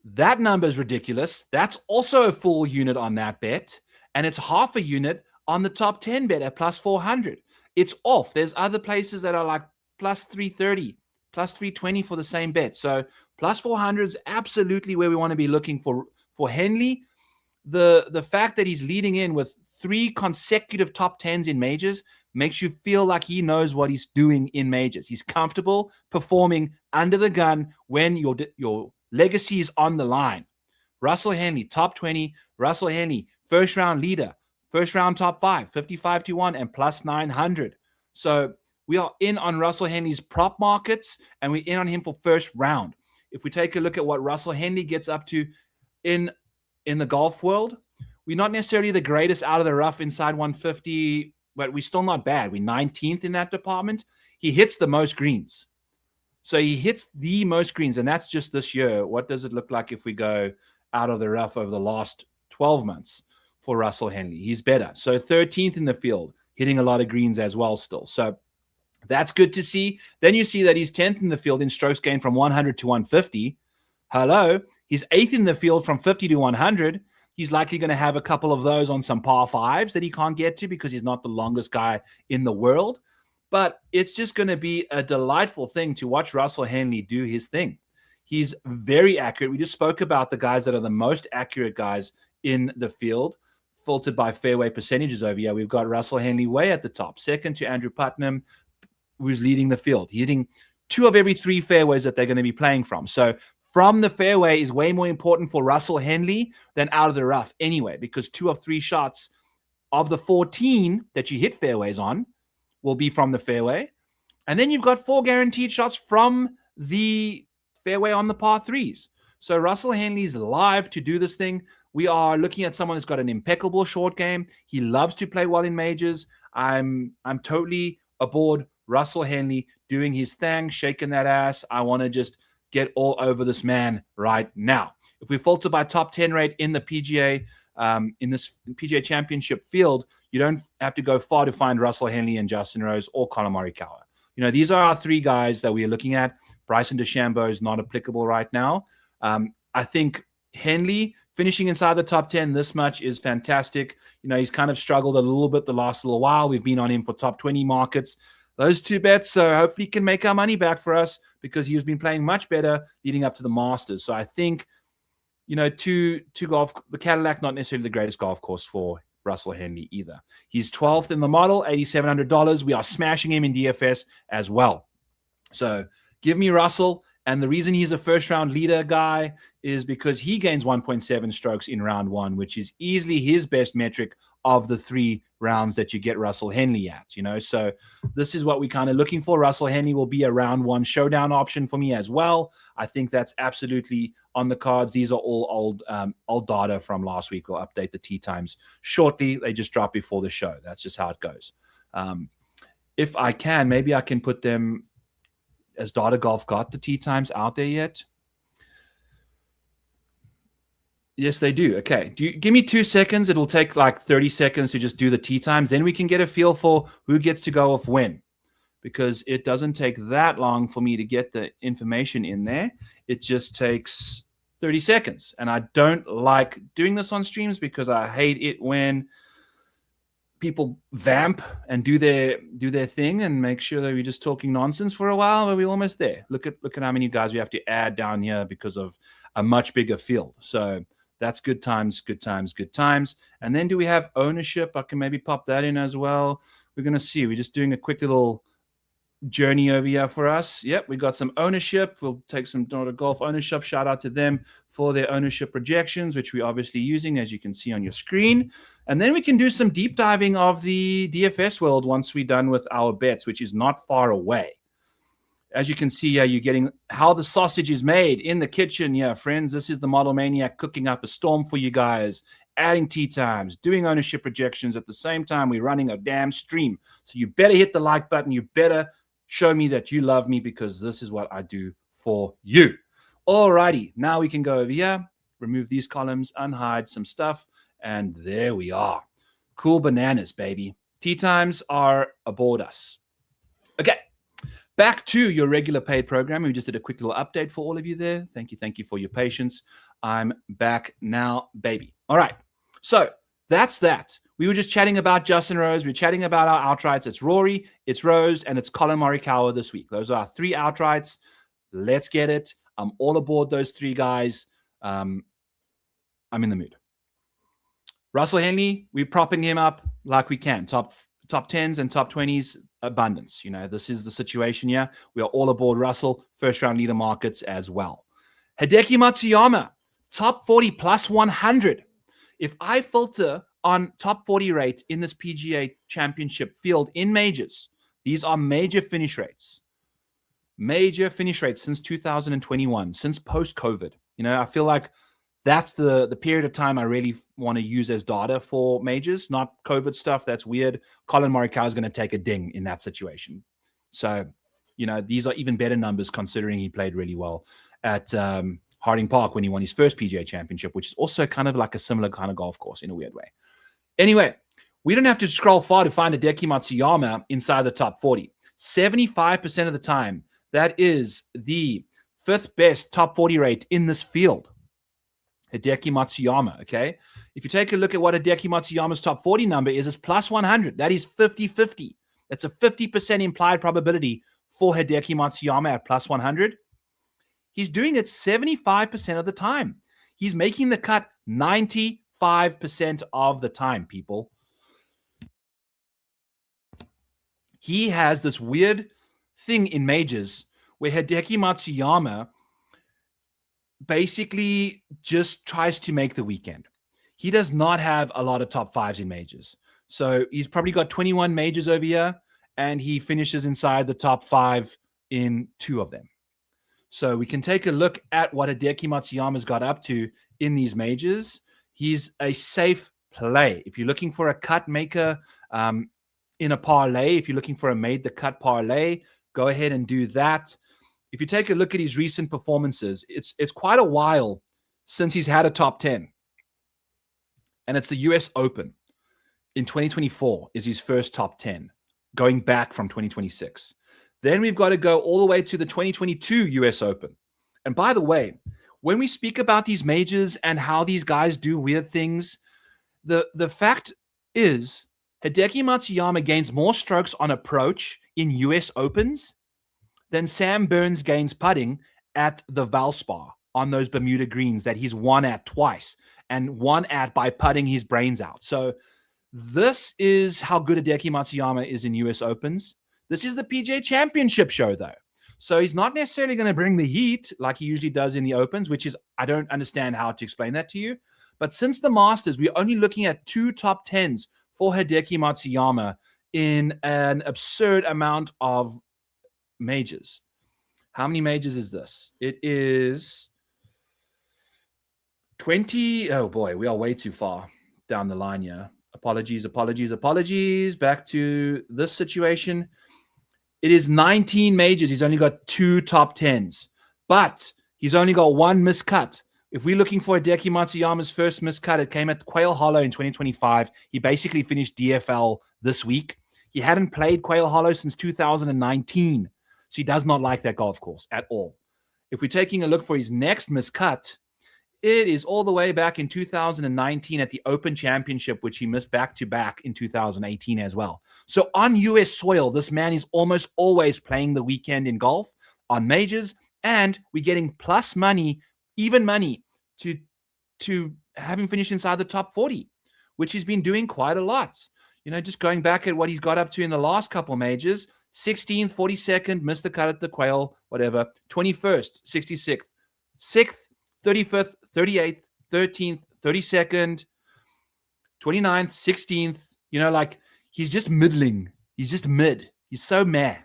that number is ridiculous. That's also a full unit on that bet. And it's half a unit on the top 10 bet at plus 400. It's off. There's other places that are like plus 330, plus 320 for the same bet. So plus 400 is absolutely where we want to be looking for Henley. The fact that he's leading in with 3 consecutive top 10s in majors makes you feel like he knows what he's doing in majors. He's comfortable performing under the gun when your legacy is on the line. Russell Henley, top 20. Russell Henley, first round leader, first round top 5, 55-1 and plus 900. So we are in on Russell Henley's prop markets, and we're in on him for first round. If we take a look at what Russell Henley gets up to in the golf world, we're not necessarily the greatest out of the rough inside 150, but we're still not bad. We're 19th in that department. He hits the most greens. So he hits the most greens, and that's just this year. What does it look like if we go out of the rough over the last 12 months for Russell Henley? He's better. So 13th in the field, hitting a lot of greens as well still. So that's good to see. Then you see that he's 10th in the field in strokes gained from 100 to 150. Hello. He's 8th in the field from 50 to 100. He's likely going to have a couple of those on some par 5s that he can't get to because he's not the longest guy in the world. But it's just going to be a delightful thing to watch Russell Henley do his thing. He's very accurate. We just spoke about the guys that are the most accurate guys in the field, filtered by fairway percentages over here. We've got Russell Henley way at the top, second to Andrew Putnam, who's leading the field, hitting 2 of every 3 fairways that they're going to be playing from. So from the fairway is way more important for Russell Henley than out of the rough anyway, because 2 of 3 shots of the 14 that you hit fairways on will be from the fairway. And then you've got 4 guaranteed shots from the fairway on the par 3s. So Russell Henley's live to do this thing. We are looking at someone who's got an impeccable short game. He loves to play well in majors. I'm totally aboard Russell Henley doing his thing, shaking that ass. I want to just get all over this man right now. If we filter by top 10 rate in the PGA, in this PGA Championship field, you don't have to go far to find Russell Henley and Justin Rose or Colin Morikawa. You know, these are our 3 guys that we are looking at. Bryson DeChambeau is not applicable right now. I think Henley finishing inside the top 10 this much is fantastic. You know, he's kind of struggled a little bit the last little while. We've been on him for top 20 markets. Those 2 bets, so hopefully he can make our money back for us because he has been playing much better leading up to the Masters. So I think, you know, two golf, the Cadillac, not necessarily the greatest golf course for Russell Henley either. He's 12th in the model, $8,700. We are smashing him in DFS as well. So give me Russell. And the reason he's a first-round leader guy is because he gains 1.7 strokes in round 1, which is easily his best metric of the 3 rounds that you get Russell Henley at, you know. So this is what we're kind of looking for. Russell Henley will be a round 1 showdown option for me as well. I think that's absolutely on the cards. These are all old data from last week. We'll update the tee times shortly. They just drop before the show. That's just how it goes. If I can, maybe I can put them. Has Data Golf got the tee times out there yet? Yes, they do. Okay. Give me 2 seconds. It'll take like 30 seconds to just do the tee times. Then we can get a feel for who gets to go off when, because it doesn't take that long for me to get the information in there. It just takes 30 seconds. And I don't like doing this on streams because I hate it when people vamp and do their thing and make sure that we're just talking nonsense for a while, but we're almost there. Look at how many guys we have to add down here because of a much bigger field. So that's good times, good times, good times. And then do we have ownership? I can maybe pop that in as well. We're going to see. We're just doing a quick little journey over here for us. Yep, we got some ownership. We'll take some Data Golf ownership. Shout out to them for their ownership projections, which we're obviously using, as you can see on your screen. And then we can do some deep diving of the DFS world once we're done with our bets, which is not far away. As you can see here, you're getting how the sausage is made in the kitchen. Yeah, friends, this is the Model Maniac cooking up a storm for you guys, adding tee times, doing ownership projections at the same time. We're running a damn stream. So you better hit the like button. You better show me that you love me because this is what I do for you. Alrighty, now we can go over here, remove these columns, unhide some stuff, and there we are. Cool bananas, baby. Tee times are aboard us. Okay, back to your regular paid program. We just did a quick little update for all of you there. Thank you for your patience. I'm back now, baby. All right, so that's that. We were just chatting about Justin Rose. We're chatting about our outrights. It's Rory, it's Rose, and it's Colin Morikawa this week. Those are our 3 outrights. Let's get it. I'm all aboard those 3 guys. I'm in the mood. Russell Henley, we're propping him up like we can. Top 10s and top 20s abundance. You know, this is the situation here. We are all aboard Russell. First round leader markets as well. Hideki Matsuyama, top 40 plus 100. If I filter on top 40 rate in this PGA Championship field in majors, these are major finish rates. Major finish rates since 2021, since post-COVID. You know, I feel like that's the period of time I really want to use as data for majors, not COVID stuff. That's weird. Colin Morikawa is going to take a ding in that situation. So, you know, these are even better numbers considering he played really well at Harding Park when he won his first PGA Championship, which is also kind of like a similar kind of golf course in a weird way. Anyway, we don't have to scroll far to find Hideki Matsuyama inside the top 40. 75% of the time, that is the 5th best top 40 rate in this field. Hideki Matsuyama, okay? If you take a look at what Hideki Matsuyama's top 40 number is, it's plus 100. That is 50-50. That's a 50% implied probability for Hideki Matsuyama at plus 100. He's doing it 75% of the time. He's making the cut 95% of the time, people. He has this weird thing in majors where Hideki Matsuyama basically just tries to make the weekend. He does not have a lot of top 5s in majors. So he's probably got 21 majors over here, and he finishes inside the top 5 in 2 of them. So we can take a look at what Hideki Matsuyama's got up to in these majors. He's a safe play. If you're looking for a cut maker in a parlay, if you're looking for a made the cut parlay, go ahead and do that. If you take a look at his recent performances, it's quite a while since he's had a top 10. And it's the US Open in 2024 is his first top 10, going back from 2026. Then we've got to go all the way to the 2022 US Open. And by the way, when we speak about these majors and how these guys do weird things, the fact is Hideki Matsuyama gains more strokes on approach in US Opens than Sam Burns gains putting at the Valspar on those Bermuda greens that he's won at twice and won at by putting his brains out. So this is how good Hideki Matsuyama is in US Opens. This is the PGA Championship show, though. So he's not necessarily going to bring the heat like he usually does in the Opens, which is, I don't understand how to explain that to you. But since the Masters, we're only looking at 2 top 10s for Hideki Matsuyama in an absurd amount of majors. How many majors is this? It is 20. Oh boy, we are way too far down the line here. Apologies. Back to this situation. It is 19 majors. He's only got 2 top 10s, but he's only got 1 miscut. If we're looking for Hideki Matsuyama's first miscut, it came at Quail Hollow in 2025. He basically finished DFL this week. He hadn't played Quail Hollow since 2019. So he does not like that golf course at all. If we're taking a look for his next miscut, it is all the way back in 2019 at the Open Championship, which he missed back-to-back in 2018 as well. So on US soil, this man is almost always playing the weekend in golf on majors, and we're getting plus money, even money, to have him finish inside the top 40, which he's been doing quite a lot. You know, just going back at what he's got up to in the last couple majors, 16th, 42nd, missed the cut at the Quail, whatever, 21st, 66th, 6th, 35th, 38th, 13th, 32nd, 29th, 16th. You know, like, he's just middling. He's just mid. He's so meh.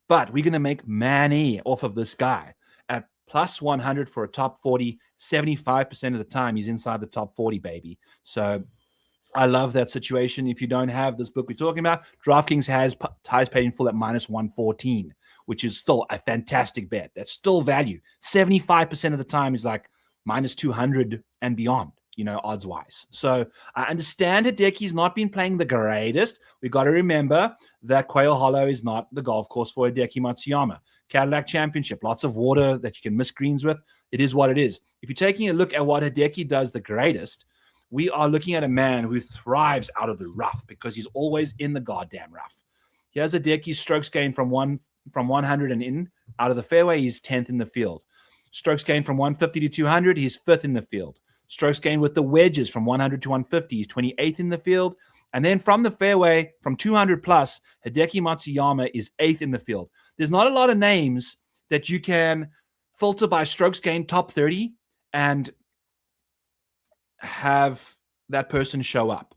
But we're going to make money off of this guy at plus 100 for a top 40. 75% of the time, he's inside the top 40, baby. So I love that situation. If you don't have this book we're talking about, DraftKings has ties paid in full at minus 114, which is still a fantastic bet. That's still value. 75% of the time is like minus 200 and beyond, you know, odds-wise. So I understand Hideki's not been playing the greatest. We got to remember that Quail Hollow is not the golf course for Hideki Matsuyama. Cadillac Championship, lots of water that you can miss greens with. It is what it is. If you're taking a look at what Hideki does the greatest, we are looking at a man who thrives out of the rough because he's always in the goddamn rough. Here's Hideki's strokes gain from 100 and in. Out of the fairway, he's 10th in the field. Strokes gained from 150 to 200, he's 5th in the field. Strokes gained with the wedges from 100 to 150, he's 28th in the field. And then from the fairway, from 200 plus, Hideki Matsuyama is 8th in the field. There's not a lot of names that you can filter by strokes gained top 30 and have that person show up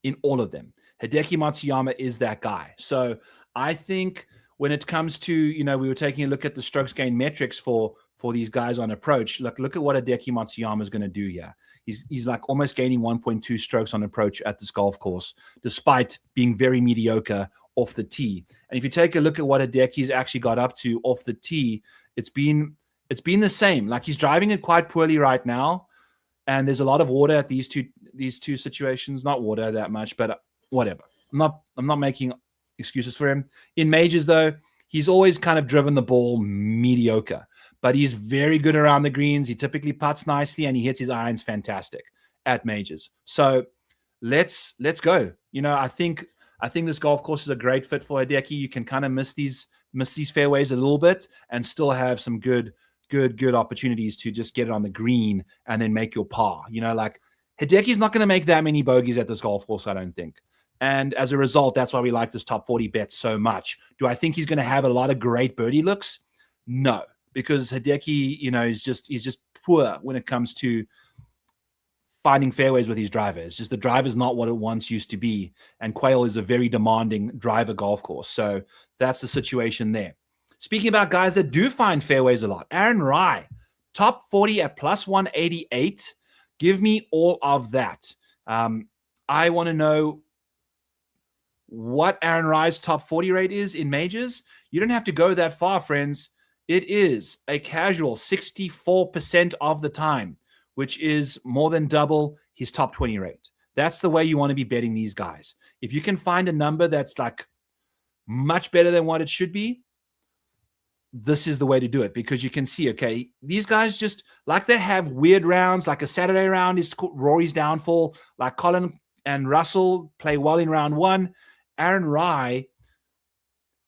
in all of them. Hideki Matsuyama is that guy. So I think when it comes to, you know, we were taking a look at the strokes gained metrics for these guys on approach. Look at what Hideki Matsuyama is going to do here. He's like almost gaining 1.2 strokes on approach at this golf course, despite being very mediocre off the tee. And if you take a look at what Hideki's actually got up to off the tee, it's been the same. Like, he's driving it quite poorly right now, and there's a lot of water at these two situations. Not water that much, but whatever. I'm not making excuses for him. In majors, though, he's always kind of driven the ball mediocre, but he's very good around the greens. He typically putts nicely, and he hits his irons fantastic at majors. So let's go. You know, I think this golf course is a great fit for Hideki. You can kind of miss these fairways a little bit and still have some good opportunities to just get it on the green and then make your par. You know, like, Hideki's not going to make that many bogeys at this golf course, I don't think. And as a result, that's why we like this top 40 bet so much. Do I think he's going to have a lot of great birdie looks? No, because Hideki, you know, he's just poor when it comes to finding fairways with his driver. It's just the driver's not what it once used to be. And Quail is a very demanding driver golf course. So that's the situation there. Speaking about guys that do find fairways a lot, Aaron Rai, top 40 at plus 188. Give me all of that. I want to know what Aaron Rai's top 40 rate is in majors. You don't have to go that far, friends. It is a casual 64% of the time, which is more than double his top 20 rate. That's the way you want to be betting these guys. If you can find a number that's like much better than what it should be, this is the way to do it, because you can see, okay, these guys just like they have weird rounds, like a Saturday round is Rory's downfall, like Colin and Russell play well in round 1. Aaron Rai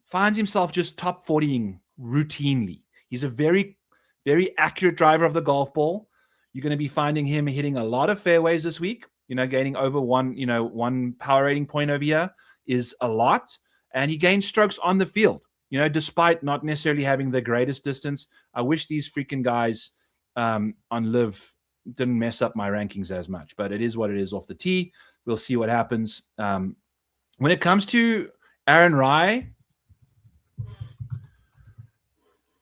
finds himself just top 40ing routinely. He's a very, very accurate driver of the golf ball. You're going to be finding him hitting a lot of fairways this week. Gaining over one power rating point over here is a lot. And he gains strokes on the field, despite not necessarily having the greatest distance. I wish these freaking guys on Live didn't mess up my rankings as much, but it is what it is off the tee. We'll see what happens. When it comes to Aaron Rai,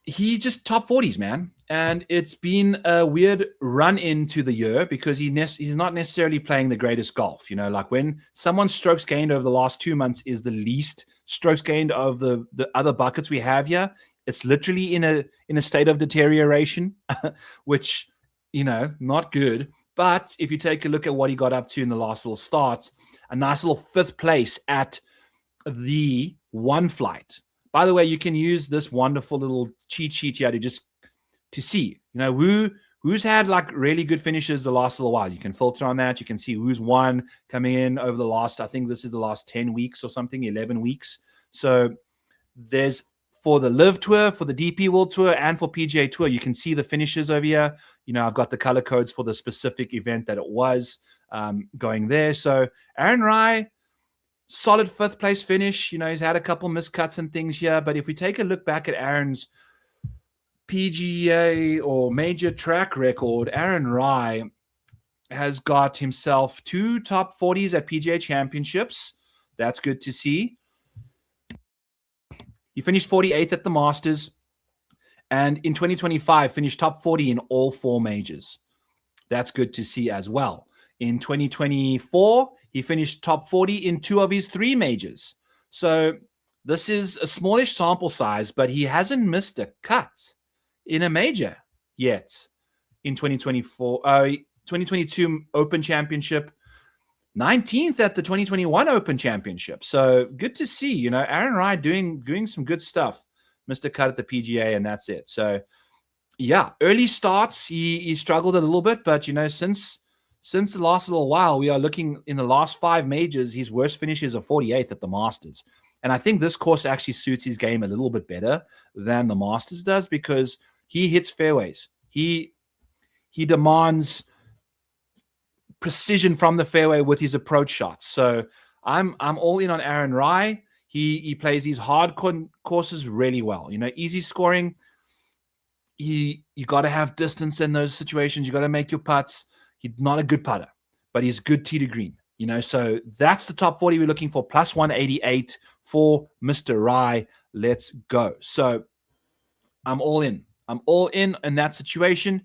he just top 40s, man. And it's been a weird run into the year because he's not necessarily playing the greatest golf. Like when someone's strokes gained over the last 2 months is the least strokes gained of the other buckets we have here, it's literally in a state of deterioration, which, not good. But if you take a look at what he got up to in the last little start, a nice little 5th place at the one flight. By the way, you can use this wonderful little cheat sheet here to see, who's had like really good finishes the last little while. You can filter on that. You can see who's won coming in over the last, I think this is the last 10 weeks or something, 11 weeks. So there's for the Live Tour, for the DP World Tour, and for PGA Tour, you can see the finishes over here. I've got the color codes for the specific event that it was going there. So Aaron Rai, solid 5th place finish. He's had a couple miscuts and things here. But if we take a look back at Aaron's PGA or major track record, Aaron Rai has got himself 2 top 40s at PGA Championships. That's good to see. He finished 48th at the Masters, and in 2025 finished top 40 in all 4 majors. That's good to see as well. In 2024, he finished top 40 in 2 of his 3 majors. So this is a smallish sample size, but he hasn't missed a cut in a major yet. In 2022 Open Championship, 19th at the 2021 Open Championship. So good to see, Aaron Rai doing some good stuff. Missed a cut at the PGA, and that's it. So yeah, early starts, he struggled a little bit, but since the last little while, we are looking in the last 5 majors, his worst finishes are 48th at the Masters. And I think this course actually suits his game a little bit better than the Masters does, because he hits fairways. He demands precision from the fairway with his approach shots. So I'm all in on Aaron Rai. He plays these hard courses really well. Easy scoring. You got to have distance in those situations. You got to make your putts. He's not a good putter, but he's good tee to green. So that's the top 40 we're looking for. Plus 188 for Mr. Rai. Let's go. So I'm all in. I'm all in that situation.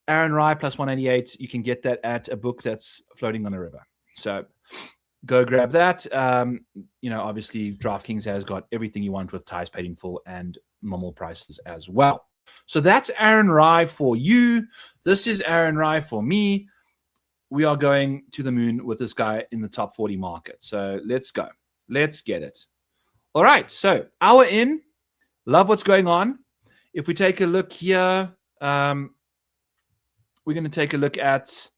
Aaron Rai plus 188. You can get that at a book that's floating on the river. So go grab that. Obviously DraftKings has got everything you want with ties paid in full and normal prices as well. So that's Aaron Rai for you. This is Aaron Rai for me. We are going to the moon with this guy in the top 40 market. So let's go. Let's get it. All right. So hour in. Love what's going on. If we take a look here, we're going to take a look at,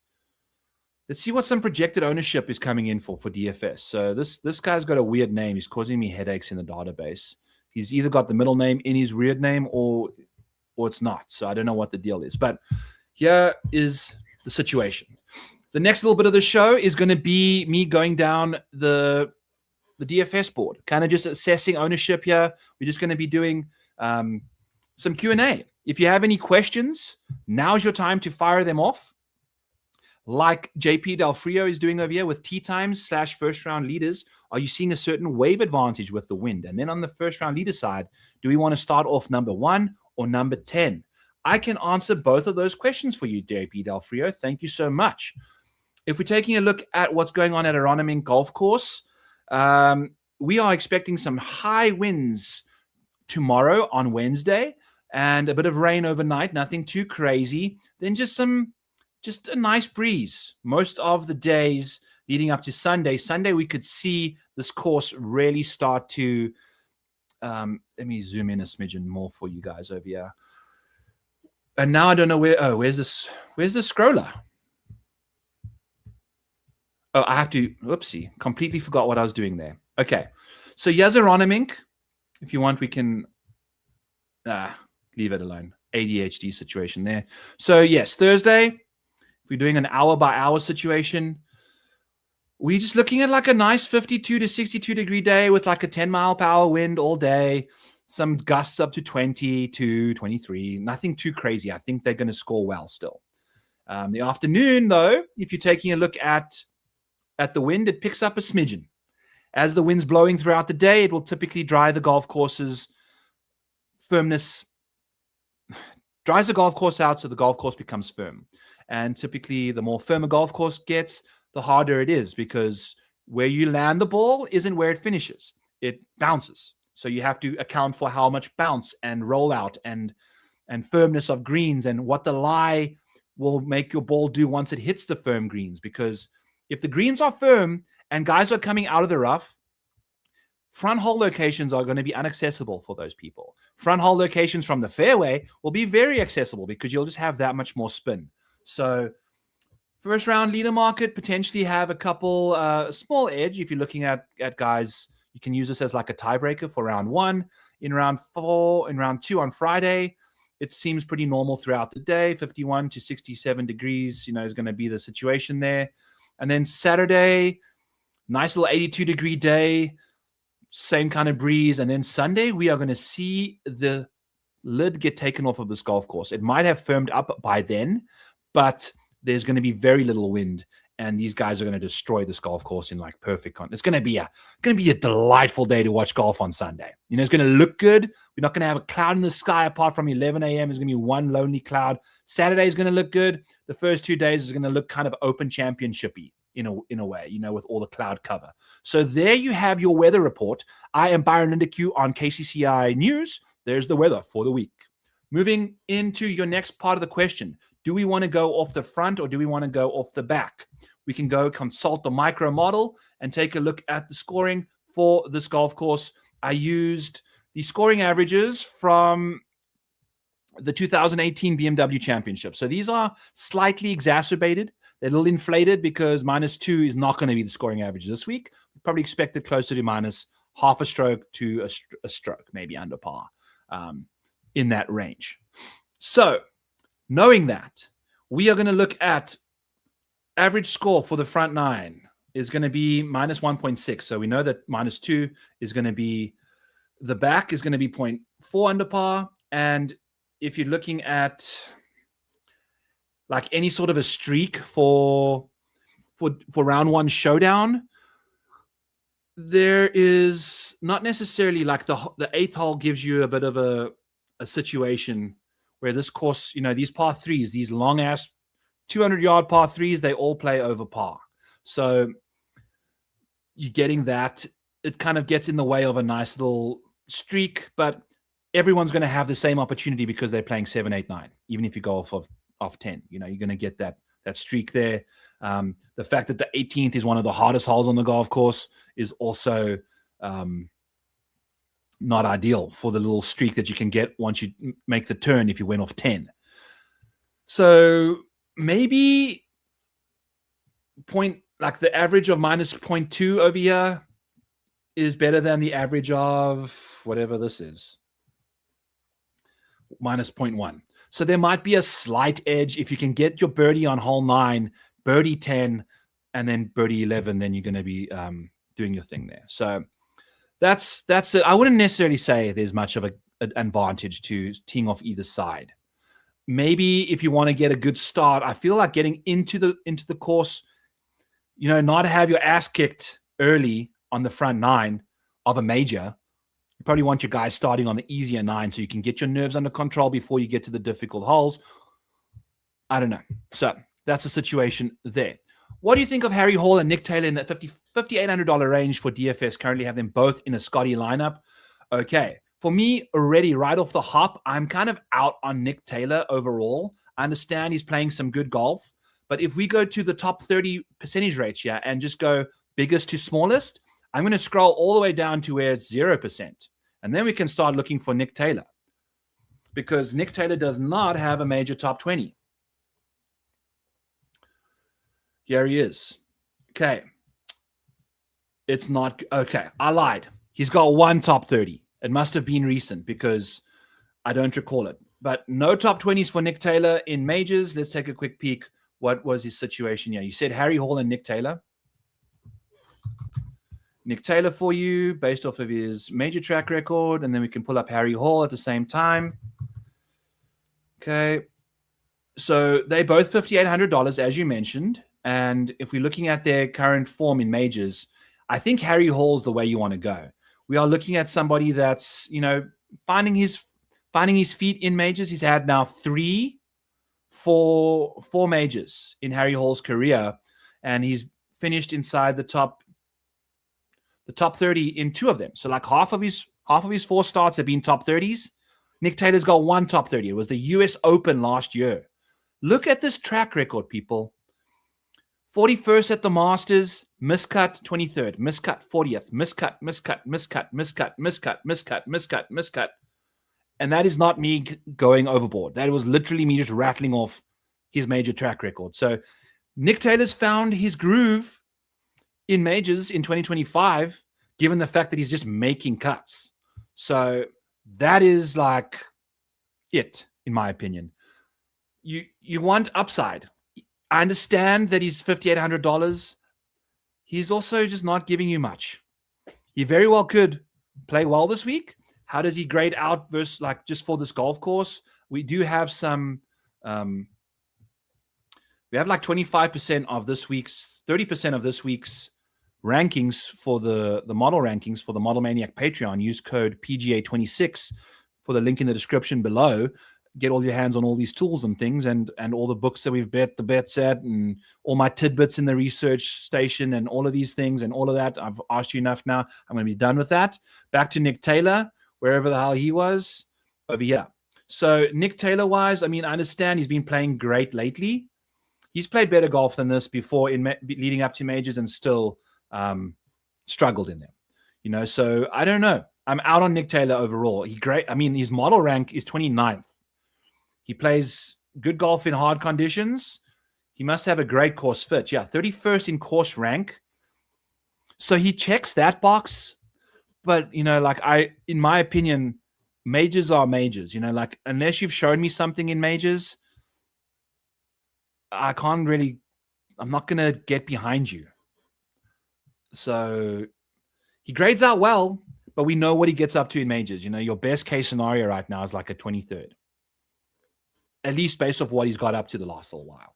let's see what some projected ownership is coming in for DFS. So this guy's got a weird name. He's causing me headaches in the database. He's either got the middle name in his weird name or it's not. So I don't know what the deal is. But here is the situation. The next little bit of the show is going to be me going down the DFS board, kind of just assessing ownership here. We're just going to be doing some Q&A. If you have any questions, now's your time to fire them off. Like JP Del Frio is doing over here with tee times / first round leaders. Are you seeing a certain wave advantage with the wind? And then on the first round leader side, do we want to start off number 1 or number 10? I can answer both of those questions for you, JP Del Frio. Thank you so much. If we're taking a look at what's going on at Aroniminx Golf Course, we are expecting some high winds tomorrow on Wednesday and a bit of rain overnight, nothing too crazy. Then just a nice breeze most of the days leading up to Sunday. Sunday, we could see this course really start to Let me zoom in a smidgen more for you guys over here. And now I don't know where. Oh, where's the scroller? Oh, I have to. Whoopsie! Completely forgot what I was doing there. Okay, so here's Aroniminx. If you want, we can leave it alone. ADHD situation there. So yes, Thursday, if we're doing an hour-by-hour situation, we're just looking at like a nice 52 to 62 degree day with like a 10-mile-per-hour wind all day. Some gusts up to 22, 23. Nothing too crazy. I think they're going to score well still. The afternoon, though, if you're taking a look at the wind, it picks up a smidgen. As the wind's blowing throughout the day, it will typically dry the golf course's firmness, dries the golf course out so the golf course becomes firm. And typically, the more firm a golf course gets, the harder it is, because where you land the ball isn't where it finishes. It bounces. So you have to account for how much bounce and rollout and firmness of greens and what the lie will make your ball do once it hits the firm greens. Because if the greens are firm and guys are coming out of the rough, front hole locations are going to be inaccessible for those people. Front hole locations from the fairway will be very accessible because you'll just have that much more spin. So first round leader market, potentially have a couple small edge. If you're looking at guys, you can use this as like a tiebreaker for round 1. In round 4, in round 2 on Friday, it seems pretty normal throughout the day. 51 to 67 degrees, is going to be the situation there. And then Saturday, nice little 82 degree day, same kind of breeze. And then Sunday, we are going to see the lid get taken off of this golf course. It might have firmed up by then, but there's going to be very little wind, and these guys are going to destroy this golf course in like perfect conditions. It's going to be a delightful day to watch golf on Sunday. It's going to look good. We're not going to have a cloud in the sky apart from 11 a.m. There's going to be one lonely cloud. Saturday is going to look good. The first 2 days is going to look kind of Open Championship-y in a way, with all the cloud cover. So there you have your weather report. I am Byron Lindeque on KCCI News. There's the weather for the week. Moving into your next part of the question. Do we want to go off the front or do we want to go off the back? We can go consult the micro model and take a look at the scoring for this golf course. I used the scoring averages from the 2018 BMW Championship. So these are slightly exacerbated. They're a little inflated because -2 is not going to be the scoring average this week. We probably expect it closer to minus half a stroke to a stroke, maybe under par, in that range. So knowing that, we are going to look at average score for the front 9 is going to be -1.6. So we know that -2 is going to be, the back is going to be 0.4 under par. And if you're looking at like any sort of a streak for round 1 showdown, there is not necessarily like the 8th hole gives you a bit of a situation where this course, these par 3s, these long ass 200-yard par 3s, they all play over par. So you're getting that. It kind of gets in the way of a nice little streak, but everyone's going to have the same opportunity because they're playing 7, 8, 9, even if you go off 10. You're going to get that streak there. The fact that the 18th is one of the hardest holes on the golf course is also not ideal for the little streak that you can get once you make the turn if you went off 10. So maybe like the average of -0.2 over here is better than the average of whatever this is, -0.1. So there might be a slight edge. If you can get your birdie on hole 9, birdie 10, and then birdie 11, then you're going to be doing your thing there. So that's it. I wouldn't necessarily say there's much of an advantage to teeing off either side. Maybe if you want to get a good start, I feel like getting into the course, not have your ass kicked early on the front 9 of a major. You probably want your guys starting on the easier 9 so you can get your nerves under control before you get to the difficult holes. I don't know. So that's the situation there. What do you think of Harry Hall and Nick Taylor in that $5,800 range for DFS? Currently have them both in a Scotty lineup. Okay. For me, already right off the hop, I'm kind of out on Nick Taylor overall. I understand he's playing some good golf, but if we go to the top 30 percentage rates here and just go biggest to smallest, I'm going to scroll all the way down to where it's 0%. And then we can start looking for Nick Taylor, because Nick Taylor does not have a major top 20. Here he is. Okay. It's not okay. I lied. He's got one top 30. It must have been recent because I don't recall it. But no top 20s for Nick Taylor in majors. Let's take a quick peek. What was his situation here? You said Harry Hall and Nick Taylor. Nick Taylor for you based off of his major track record, and then we can pull up Harry Hall at the same time. Okay. So they both $5,800, as you mentioned. And if we're looking at their current form in majors, I think Harry Hall's the way you want to go. We are looking at somebody that's, you know, finding his feet in majors. He's had now four majors in Harry Hall's career, and he's finished inside the top 30 in 2 of them. So like half of his 4 starts have been top 30s. Nick Taylor's got 1 top 30. It was the US Open last year. Look at this track record, people. 41st at the Masters, miscut 23rd, miscut 40th, miscut. And that is not me going overboard. That was literally me just rattling off his major track record. So Nick Taylor's found his groove in majors in 2025, given the fact that he's just making cuts. So that is like it, in my opinion. You want upside. I understand that he's $5,800. He's also just not giving you much. He very well could play well this week. How does he grade out versus like just for this golf course? We do have some, we have like 25% of this week's, 30% of this week's rankings for the model rankings for the Model Maniac Patreon. Use code PGA26 for the link in the description below. Get all your hands on all these tools and things, and all the books that we've bet the bets at, and all my tidbits in the research station, and all of these things and all of that. I've asked you enough now. I'm going to be done with that. Back to Nick Taylor, wherever the hell he was, over here. So Nick Taylor wise, I mean, I understand he's been playing great lately. He's played better golf than this before in leading up to majors, and still struggled in them. You know, so I don't know. I'm out on Nick Taylor overall. I mean, his model rank is 29th. He plays good golf in hard conditions. He must have a great course fit. Yeah, 31st in course rank. So he checks that box. But, you know, like in my opinion, majors are majors. You know, like unless you've shown me something in majors, I'm not going to get behind you. So he grades out well, but we know what he gets up to in majors. You know, your best case scenario right now is like a 23rd. At least based off what he's got up to the last little while.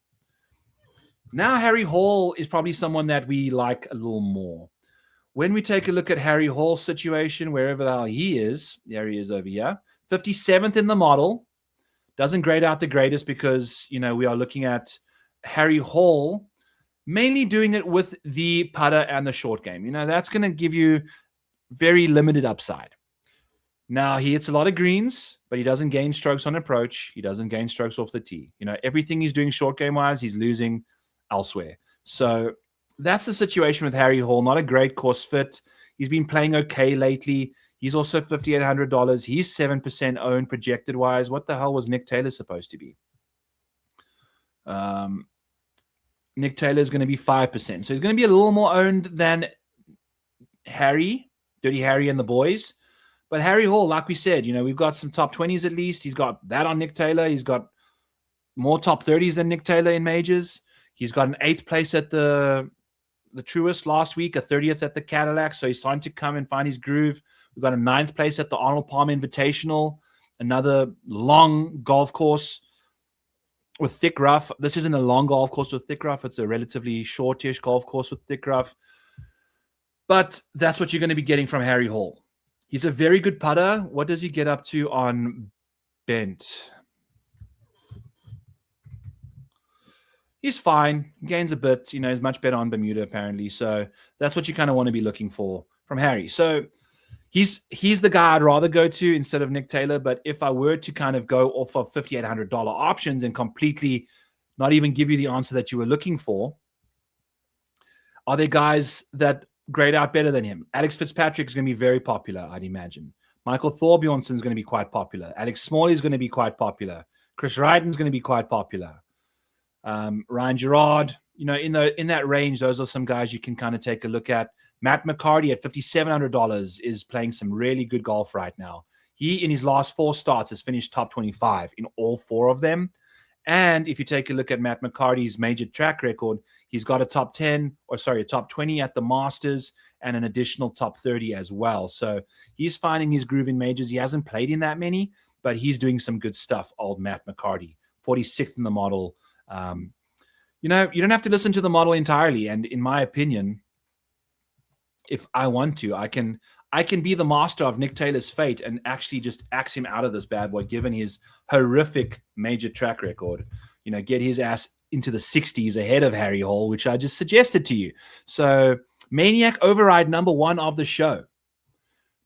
Now, Harry Hall is probably someone that we like a little more. When we take a look at Harry Hall's situation, wherever the hell he is, there he is over here, 57th in the model. Doesn't grade out the greatest because, you know, we are looking at Harry Hall mainly doing it with the putter and the short game. You know, that's going to give you very limited upside. Now, he hits a lot of greens, but he doesn't gain strokes on approach. He doesn't gain strokes off the tee. You know, everything he's doing short game-wise, he's losing elsewhere. So that's the situation with Harry Hall. Not a great course fit. He's been playing okay lately. He's also $5,800. He's 7% owned projected-wise. What the hell was Nick Taylor supposed to be? Nick Taylor is going to be 5%. So he's going to be a little more owned than Harry, Dirty Harry and the boys. But Harry Hall, like we said, you know, we've got some top 20s at least. He's got that on Nick Taylor. He's got more top 30s than Nick Taylor in majors. He's got an 8th place at the Truist last week, a 30th at the Cadillac. So he's starting to come and find his groove. We've got a 9th place at the Arnold Palmer Invitational, another long golf course with thick rough. This isn't a long golf course with thick rough. It's a relatively shortish golf course with thick rough. But that's what you're going to be getting from Harry Hall. He's a very good putter. What does he get up to on bent? He's fine. Gains a bit. You know, he's much better on Bermuda, apparently. So that's what you kind of want to be looking for from Harry. So he's the guy I'd rather go to instead of Nick Taylor. But if I were to kind of go off of $5,800 options and completely not even give you the answer that you were looking for, are there guys that grade out better than him? Alex Fitzpatrick is going to be very popular, I'd imagine. Michael Thorbjornson's going to be quite popular. Alex Smalley's going to be quite popular. Chris Ryden's going to be quite popular. Ryan Gerard, you know, in that range, those are some guys you can kind of take a look at. Matt McCarty at $5,700 is playing some really good golf right now. He, in his last 4 starts, has finished top 25 in all 4 of them. And if you take a look at Matt McCarty's major track record, he's got a top 20 at the Masters and an additional top 30 as well. So he's finding his groove in majors. He hasn't played in that many, but he's doing some good stuff, old Matt McCarty, 46th in the model. You know, you don't have to listen to the model entirely. And in my opinion, if I want to, I can be the master of Nick Taylor's fate and actually just axe him out of this bad boy, given his horrific major track record. You know, get his ass into the 60s ahead of Harry Hall, which I just suggested to you. So, Maniac Override number 1 of the show.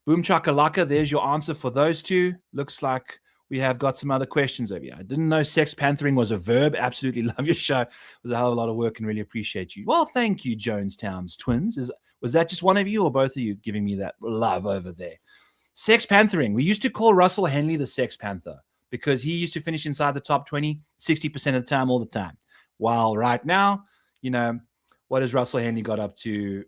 Boom Chakalaka, there's your answer for those 2. Looks like we have got some other questions over here. I didn't know sex panthering was a verb. Absolutely love your show. It was a hell of a lot of work and really appreciate you. Well, thank you, Jonestown's twins. Was that just one of you or both of you giving me that love over there? Sex panthering. We used to call Russell Henley the Sex Panther because he used to finish inside the top 20 60% of the time, all the time. While right now, you know, what has Russell Henley got up to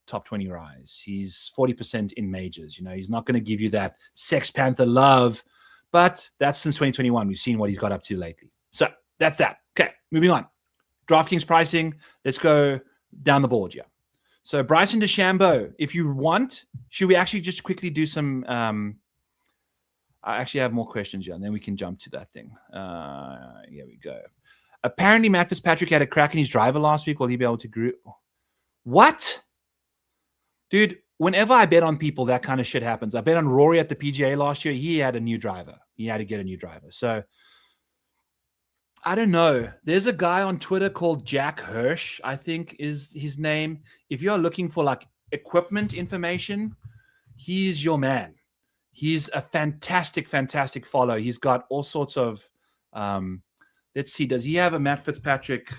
top 20 rise? He's 40% in majors. You know, he's not going to give you that Sex Panther love. But that's since 2021. We've seen what he's got up to lately. So that's that. Okay, moving on. DraftKings pricing. Let's go down the board here. So Bryson DeChambeau, if you want, should we actually just quickly do some I actually have more questions here, and then we can jump to that thing. Here we go. Apparently, Matt Fitzpatrick had a crack in his driver last week. Will he be able to groove? What? Dude, whenever I bet on people, that kind of shit happens. I bet on Rory at the PGA last year. He had a new driver. He had to get a new driver. So, I don't know. There's a guy on Twitter called Jack Hirsch, I think is his name. If you're looking for like equipment information, he's your man. He's a fantastic, fantastic follow. He's got all sorts of, let's see, does he have a Matt Fitzpatrick?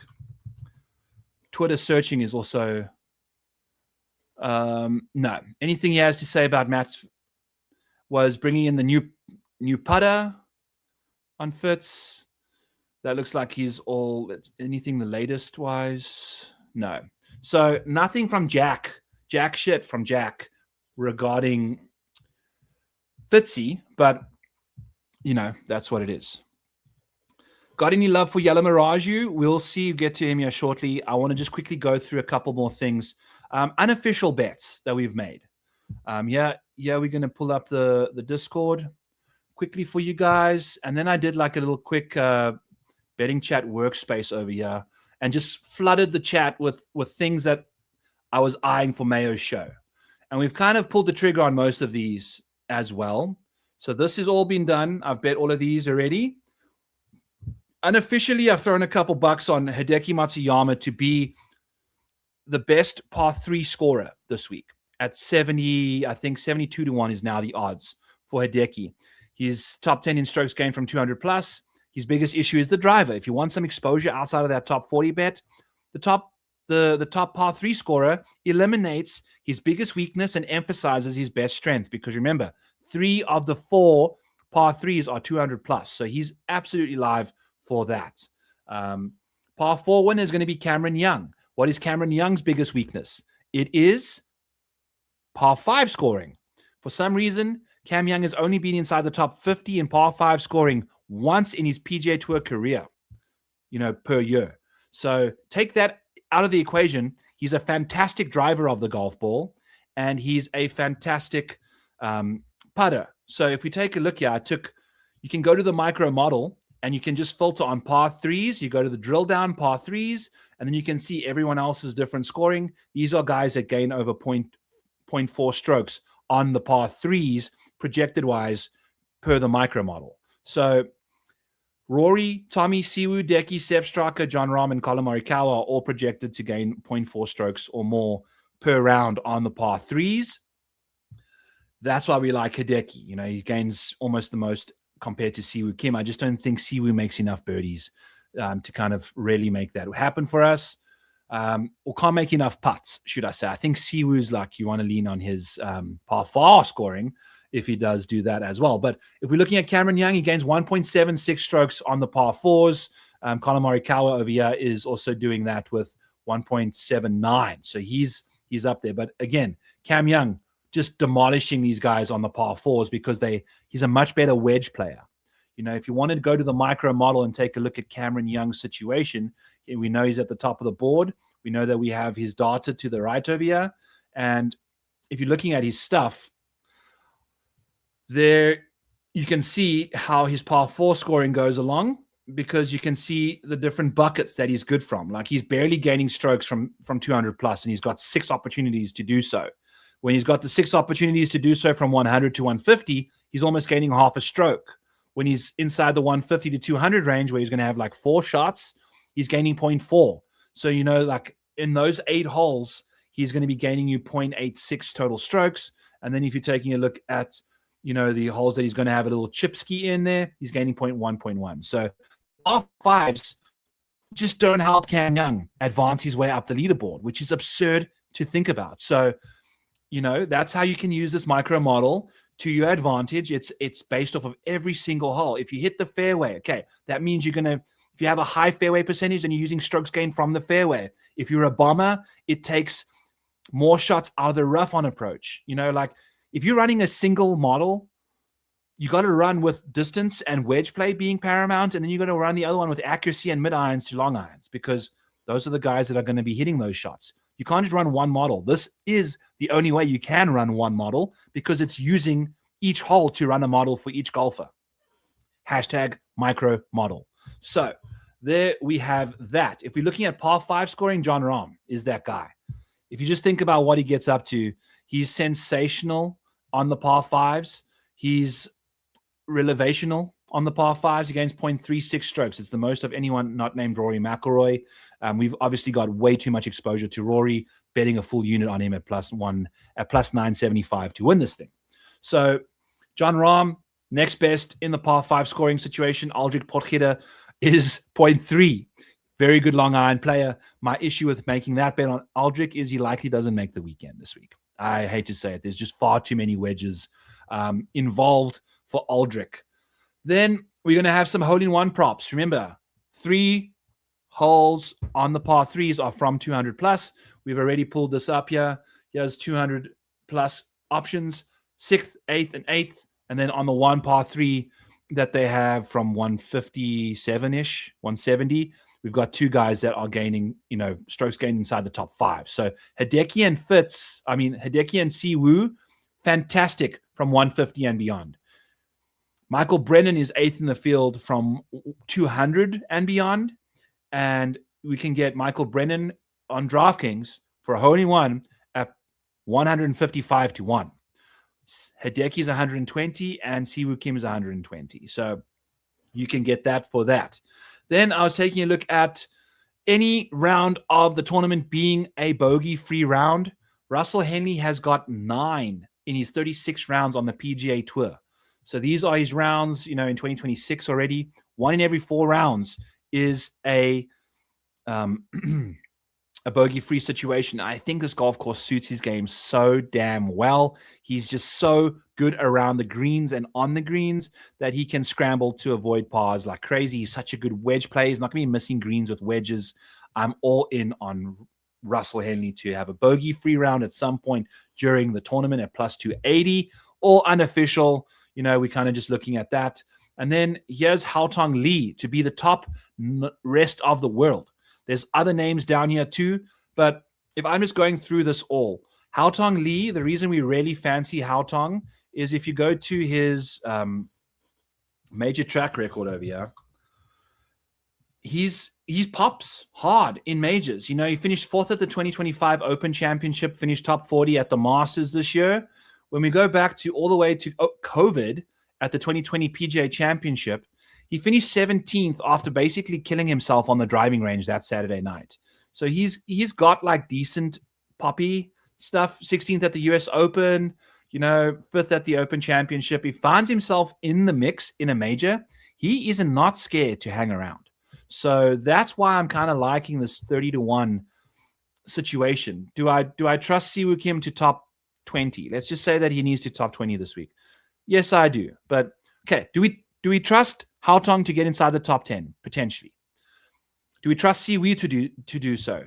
Twitter searching is also, no. Anything he has to say about Matt's was bringing in the new putter on Fitz. That looks like he's all, anything the latest wise? No. So nothing from Jack shit from Jack regarding Fitzy, but you know, that's what it is. Got any love for Yellow Miraju? We'll see, get to him here shortly. I want to just quickly go through a couple more things. Unofficial bets that we've made. Yeah, we're going to pull up the Discord quickly for you guys. And then I did like a little quick betting chat workspace over here and just flooded the chat with things that I was eyeing for Mayo's show. And we've kind of pulled the trigger on most of these as well. So this has all been done. I've bet all of these already. Unofficially, I've thrown a couple bucks on Hideki Matsuyama to be the best par 3 scorer this week at 70. I think 72 to 1 is now the odds for Hideki. He's top 10 in strokes gained from 200 plus. His biggest issue is the driver. If you want some exposure outside of that top 40 bet, the top par 3 scorer eliminates his biggest weakness and emphasizes his best strength. Because remember, 3 of the 4 par 3s are 200 plus. So he's absolutely live for that. Par 4 winner is going to be Cameron Young. What is Cameron Young's biggest weakness? It is par 5 scoring. For some reason, Cam Young has only been inside the top 50 in par 5 scoring once in his PGA Tour career, per year. So take that out of the equation. He's a fantastic driver of the golf ball, and he's a fantastic putter. So if we take a look here, you can go to the micro model, and you can just filter on par 3s. You go to the drill down par 3s, and then you can see everyone else's different scoring. These are guys that gain over 0.4 strokes on the par 3s, projected wise, per the micro model. So Rory, Tommy, Siwoo, Deki, Seb Straka, John Rahm, and Colin Morikawa are all projected to gain 0.4 strokes or more per round on the par 3s. That's why we like Hideki. He gains almost the most compared to Siwoo Kim. I just don't think Siwoo makes enough birdies to kind of really make that happen for us. Or can't make enough putts, should I say. I think Siwoo's like, you want to lean on his par 4 scoring, if he does do that as well. But if we're looking at Cameron Young, he gains 1.76 strokes on the par fours. Colin Morikawa over here is also doing that with 1.79. So he's up there. But again, Cam Young just demolishing these guys on the par fours because he's a much better wedge player. You know, if you wanted to go to the micro model and take a look at Cameron Young's situation, we know he's at the top of the board. We know that we have his data to the right over here. And if you're looking at his stuff, there you can see how his par four scoring goes along, because you can see the different buckets that he's good from. Like, he's barely gaining strokes from 200 plus, and he's got 6 opportunities to do so. When he's got the 6 opportunities to do so from 100 to 150, he's almost gaining half a stroke. When he's inside the 150 to 200 range, where he's going to have like 4 shots, he's gaining 0.4. So, you know, like in those 8 holes, he's going to be gaining you 0.86 total strokes. And then if you're taking a look at, you know, the holes that he's going to have a little chip ski in there, he's gaining 0.1. So par fives just don't help Cam Young advance his way up the leaderboard, which is absurd to think about. So, you know, that's how you can use this micro model to your advantage. It's based off of every single hole. If you hit the fairway, okay, that means you're going to, if you have a high fairway percentage, then you're using strokes gained from the fairway. If you're a bomber, it takes more shots out of the rough on approach. You know, like if you're running a single model, you got to run with distance and wedge play being paramount, and then you got to run the other one with accuracy and mid irons to long irons, because those are the guys that are going to be hitting those shots. You can't just run one model. This is the only way you can run one model, because it's using each hole to run a model for each golfer. Hashtag micro model. So there we have that. If we're looking at par 5 scoring, Jon Rahm is that guy. If you just think about what he gets up to, he's sensational on the par 5s. He's relevational on the par 5s. He gains 0.36 strokes. It's the most of anyone not named Rory McIlroy. We've obviously got way too much exposure to Rory, betting a full unit on him at plus 975 to win this thing. So Jon Rahm, next best in the par 5 scoring situation. Aldrich Potgieter is 0.3. Very good long iron player. My issue with making that bet on Aldrich is he likely doesn't make the weekend this week. I hate to say it. There's just far too many wedges involved for Aldrich. Then we're going to have some hole-in-one props. Remember, 3 holes on the par 3s are from 200 plus. We've already pulled this up here. Here's 200 plus options, 6th, 8th, and 8th. And then on the 1 par 3 that they have from 157-ish, 170, we've got 2 guys that are gaining, you know, strokes gained inside the top 5. So Hideki and Siwoo, fantastic from 150 and beyond. Michael Brennan is 8th in the field from 200 and beyond. And we can get Michael Brennan on DraftKings for a hole-in-one at 155 to 1. Hideki is 120 and Siwoo Kim is 120. So you can get that for that. Then I was taking a look at any round of the tournament being a bogey-free round. Russell Henley has got 9 in his 36 rounds on the PGA Tour. So these are his rounds, you know, in 2026 already. 1 in every 4 rounds is a bogey-free situation. I think this golf course suits his game so damn well. He's just so good around the greens and on the greens that he can scramble to avoid pars like crazy. He's such a good wedge player. He's not going to be missing greens with wedges. I'm all in on Russell Henley to have a bogey-free round at some point during the tournament at plus 280. All unofficial. You know, we're kind of just looking at that. And then here's Haotong Li to be the top rest of the world. There's other names down here too, but if I'm just going through this all, Haotong Li, the reason we really fancy Haotong is if you go to his major track record over here, he pops hard in majors. You know, he finished 4th at the 2025 Open Championship, finished top 40 at the Masters this year. When we go back to all the way to COVID at the 2020 PGA Championship, he finished 17th after basically killing himself on the driving range that Saturday night. So he's got like decent poppy stuff. 16th at the US Open, you know, 5th at the Open Championship. He finds himself in the mix in a major. He is not scared to hang around. So that's why I'm kind of liking this 30 to 1 situation. Do I trust Siwoo Kim to top 20? Let's just say that he needs to top 20 this week. Yes, I do. But okay, do we trust Haotong to get inside the top 10 potentially? Do we trust Siwoo to do so?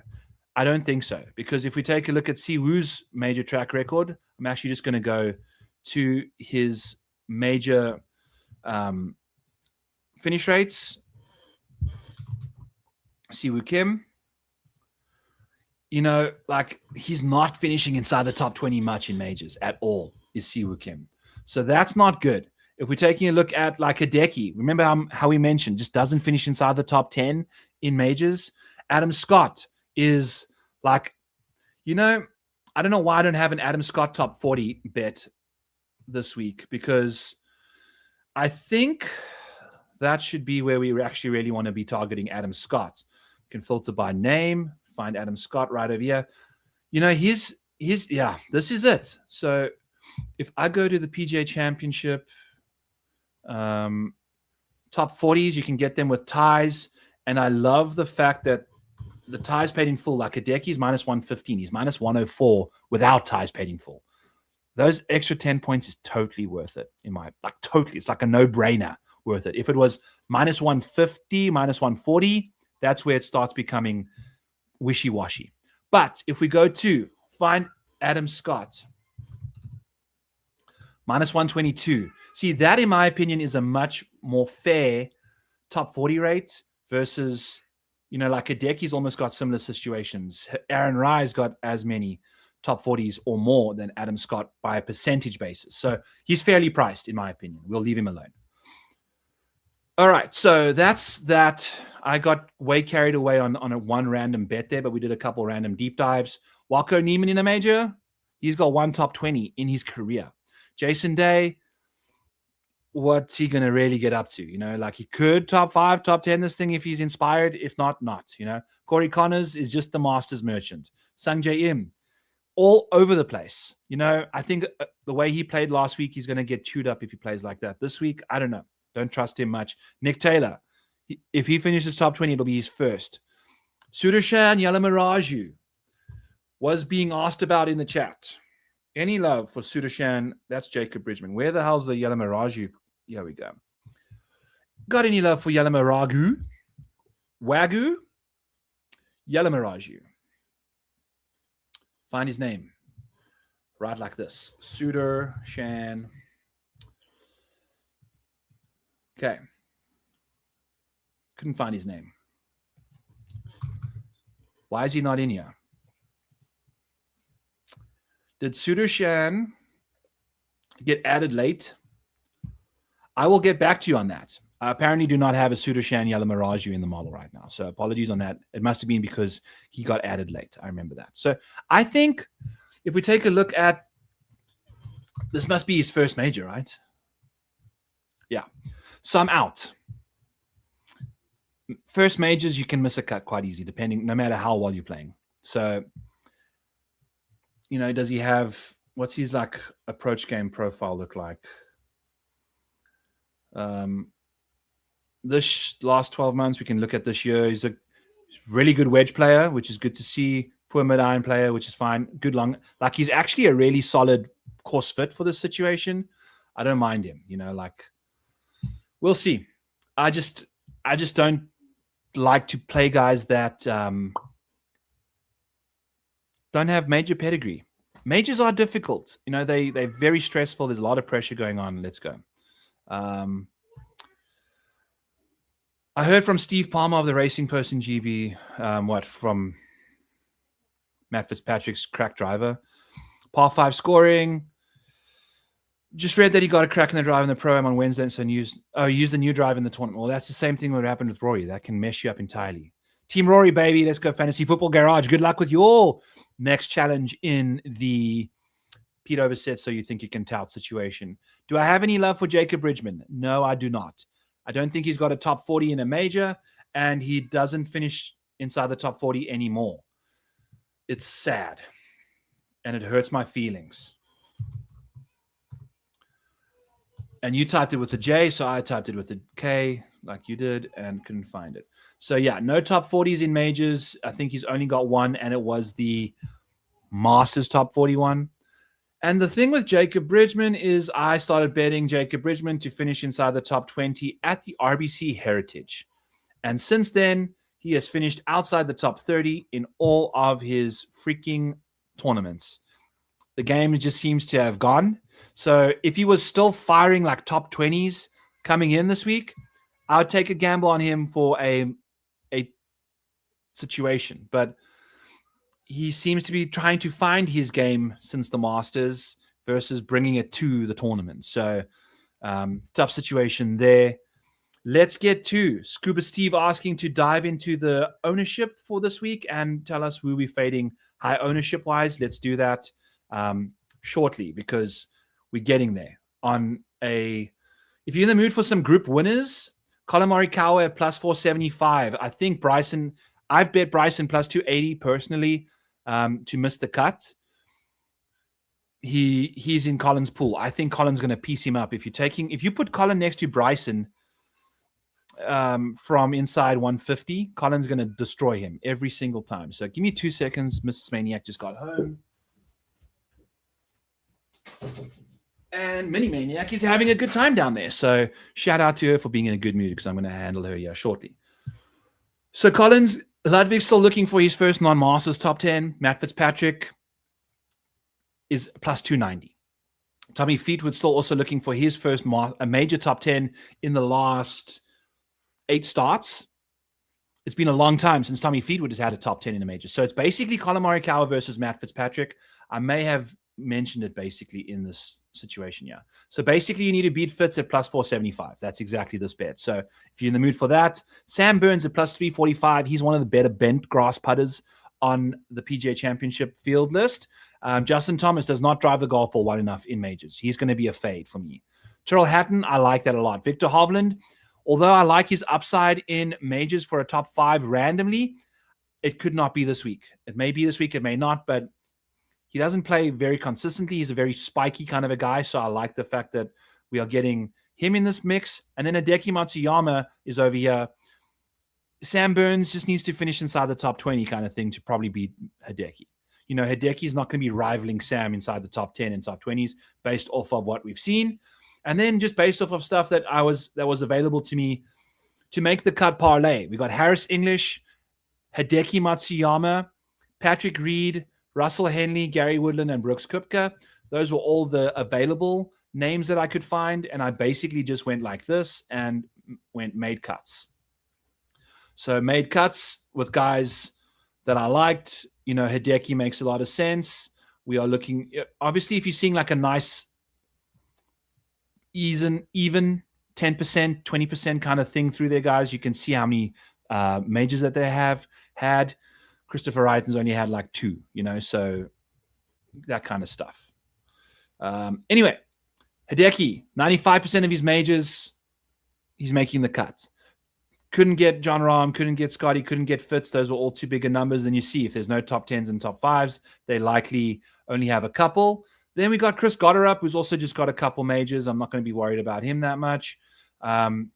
I don't think so, because if we take a look at Siwoo's major track record, I'm actually just going to go to his major finish rates. Siwoo Kim, like he's not finishing inside the top 20 much in majors at all, is Siwoo Kim. So that's not good. If we're taking a look at like Hideki, remember how we mentioned, just doesn't finish inside the top 10 in majors. Adam Scott is like, I don't know why I don't have an Adam Scott top 40 bet this week, because I think that should be where we actually really want to be targeting Adam Scott. We can filter by name, find Adam Scott right over here. This is it. So if I go to the PGA Championship, top 40s, you can get them with ties. And I love the fact that the ties paid in full, like Hideki's minus 115, he's minus 104 without ties paid in full. Those extra 10 points is totally worth it totally. It's like a no-brainer worth it. If it was minus 150, minus 140, that's where it starts becoming wishy-washy. But if we go to find Adam Scott, minus 122. See, that in my opinion is a much more fair top 40 rate versus, like Hideki's almost got similar situations. Aaron Rye's got as many top 40s or more than Adam Scott by a percentage basis. So he's fairly priced, in my opinion. We'll leave him alone. All right, so that's that. I got way carried away on a one random bet there, but we did a couple random deep dives. Walko Neiman in a major, he's got one top 20 in his career. Jason Day, what's he going to really get up to? Like he could top 5, top 10 this thing if he's inspired. If not. Corey Connors is just the Masters merchant. Sung Jae Im, all over the place. I think the way he played last week, he's going to get chewed up if he plays like that. This week, I don't know. Don't trust him much. Nick Taylor, if he finishes top 20, it'll be his first. Sudarshan Yalamaraju was being asked about in the chat. Any love for Sudarshan? That's Jacob Bridgman. Where the hell's the Yalamaraju? Here we go. Got any love for Yalamaraju? Wagyu? Yalamaraju. Find his name. Right like this. Sudarshan. Okay. Couldn't find his name. Why is he not in here? Did Sudarshan get added late? I will get back to you on that. I apparently do not have a Sudarshan Yalamaraju in the model right now. So apologies on that. It must have been because he got added late. I remember that. So I think if we take a look at, this must be his first major, right? Yeah. So I'm out. First majors, you can miss a cut quite easy, no matter how well you're playing. So, does he have, what's his like approach game profile look like? This last 12 months, we can look at this year. He's a really good wedge player, which is good to see. Poor mid-iron player, which is fine. Good long, like he's actually a really solid course fit for this situation. I don't mind him, we'll see. I just don't like to play guys that don't have major pedigree. Majors are difficult. They're very stressful. There's a lot of pressure going on. Let's go. I heard from Steve Palmer of the Racing Person GB, from Matt Fitzpatrick's crack driver. Par 5 scoring. Just read that he got a crack in the drive in the Pro-Am on Wednesday, so used the new drive in the tournament. Well, that's the same thing that happened with Rory. That can mess you up entirely. Team Rory, baby. Let's go Fantasy Football Garage. Good luck with your next challenge in the Pete Overset So You Think You Can Tout situation. Do I have any love for Jacob Bridgman? No, I do not. I don't think he's got a top 40 in a major, and he doesn't finish inside the top 40 anymore. It's sad, and it hurts my feelings. And you typed it with the J, so I typed it with the K, like you did, and couldn't find it. So, yeah, no top 40s in majors. I think he's only got one, and it was the Masters top 41. And the thing with Jacob Bridgman is I started betting Jacob Bridgman to finish inside the top 20 at the RBC Heritage. And since then, he has finished outside the top 30 in all of his freaking tournaments. The game just seems to have gone. So if he was still firing like top 20s coming in this week, I would take a gamble on him for a situation. But he seems to be trying to find his game since the Masters versus bringing it to the tournament. So tough situation there. Let's get to Scuba Steve asking to dive into the ownership for this week and tell us who we're fading high ownership wise. Let's do that shortly because we're getting there. If you're in the mood for some group winners, Colin Morikawa at plus 475. I think I've bet Bryson plus 280 personally to miss the cut. He's in Colin's pool. I think Colin's going to piece him up. If you put Colin next to Bryson from inside 150, Colin's going to destroy him every single time. So give me 2 seconds. Mrs. Maniac just got home. And Mini Maniac is having a good time down there. So shout out to her for being in a good mood because I'm going to handle her here shortly. So Ludwig's still looking for his first non-Masters top 10. Matt Fitzpatrick is plus 290. Tommy Fleetwood's still also looking for his first a major top 10 in the last 8 starts. It's been a long time since Tommy Fleetwood has had a top 10 in a major. So it's basically Colin Morikawa versus Matt Fitzpatrick. I may have mentioned it basically in this situation, yeah. So basically you need to beat Fitz at plus 475. That's exactly this bet. So if you're in the mood for that, Sam Burns at plus 345. He's one of the better bent grass putters on the PGA Championship field list. Justin Thomas does not drive the golf ball well enough in majors. He's going to be a fade for me. Tyrrell Hatton, I like that a lot. Victor Hovland, although I like his upside in majors for a top 5 randomly, it could not be this week. It may be this week, it may not, but he doesn't play very consistently. He's a very spiky kind of a guy, so I like the fact that we are getting him in this mix. And then Hideki Matsuyama is over here. Sam Burns just needs to finish inside the top 20 kind of thing to probably beat Hideki. You know, Hideki's not going to be rivaling Sam inside the top 10 and top 20s based off of what we've seen. And then just based off of stuff that was available to me to make the cut parlay. We got Harris English, Hideki Matsuyama, Patrick Reed, Russell Henley, Gary Woodland, and Brooks Koepka. Those were all the available names that I could find. And I basically just went like this and made cuts. So made cuts with guys that I liked. You know, Hideki makes a lot of sense. We are looking, obviously, if you're seeing like a nice even 10%, 20% kind of thing through there, guys, you can see how many majors that they have had. Christopher Wrighton's only had like 2, you know, so that kind of stuff. Anyway, Hideki, 95% of his majors, he's making the cut. Couldn't get John Rahm, couldn't get Scotty, couldn't get Fitz. Those were all too bigger numbers. And you see, if there's no top 10s and top 5s, they likely only have a couple. Then we got Chris Gotterup, who's also just got a couple majors. I'm not going to be worried about him that much. Ryan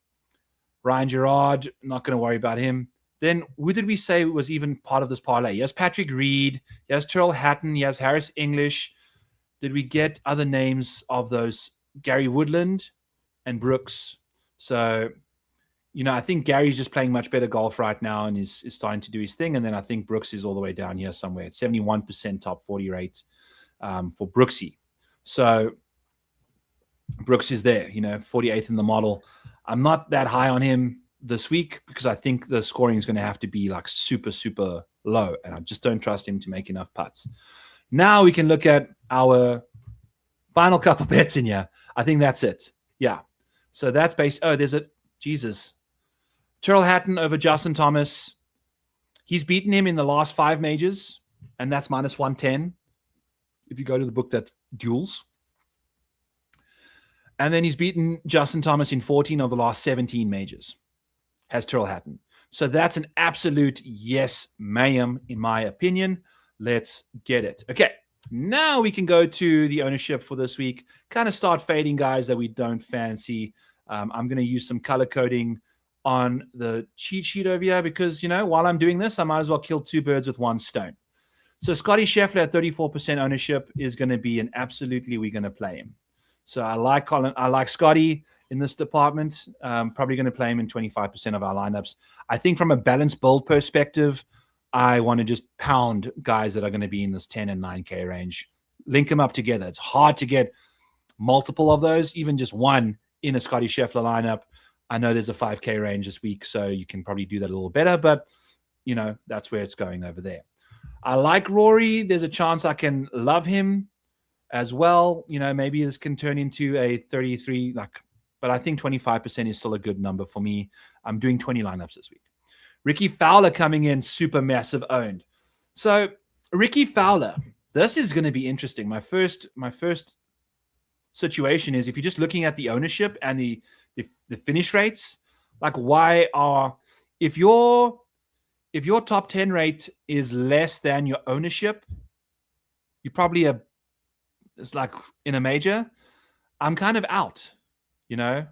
Gerard, not going to worry about him. Then who did we say was even part of this parlay? He has Patrick Reed. He has Tyrrell Hatton. He has Harris English. Did we get other names of those? Gary Woodland and Brooks. So, you know, I think Gary's just playing much better golf right now and is starting to do his thing. And then I think Brooks is all the way down here somewhere. 71% top 40 rate for Brooksy. So Brooks is there, you know, 48th in the model. I'm not that high on him this week because I think the scoring is going to have to be like super, super low. And I just don't trust him to make enough putts. Now we can look at our final couple bets in here. I think that's it. Yeah. So that's based. Oh, there's a Jesus. Tyrrell Hatton over Justin Thomas. He's beaten him in the last 5 majors, and that's minus 110. If you go to the book that duels. And then he's beaten Justin Thomas in 14 of the last 17 majors. Has Tyrrell Hatton. So that's an absolute yes, ma'am, in my opinion. Let's get it. Okay, now we can go to the ownership for this week. Kind of start fading guys that we don't fancy. I'm going to use some color coding on the cheat sheet over here because, you know, while I'm doing this, I might as well kill 2 birds with 1 stone. So Scotty Scheffler at 34% ownership is going to be an absolutely, we're going to play him. So I like Scotty in this department. Probably going to play him in 25% of our lineups. I think from a balanced build perspective, I want to just pound guys that are going to be in this 10 and 9K range. Link them up together. It's hard to get multiple of those, even just one in a Scotty Scheffler lineup. I know there's a 5K range this week, so you can probably do that a little better, but, you know, that's where it's going over there. I like Rory. There's a chance I can love him as well. You know, maybe this can turn into a 33, but I think 25% is still a good number for me. I'm doing 20 lineups this week. Ricky Fowler coming in, super massive owned. So Ricky Fowler, this is going to be interesting. My first situation is, if you're just looking at the ownership and the finish rates, like if your top 10 rate is less than your ownership, you probably it's like in a major, I'm kind of out, you know,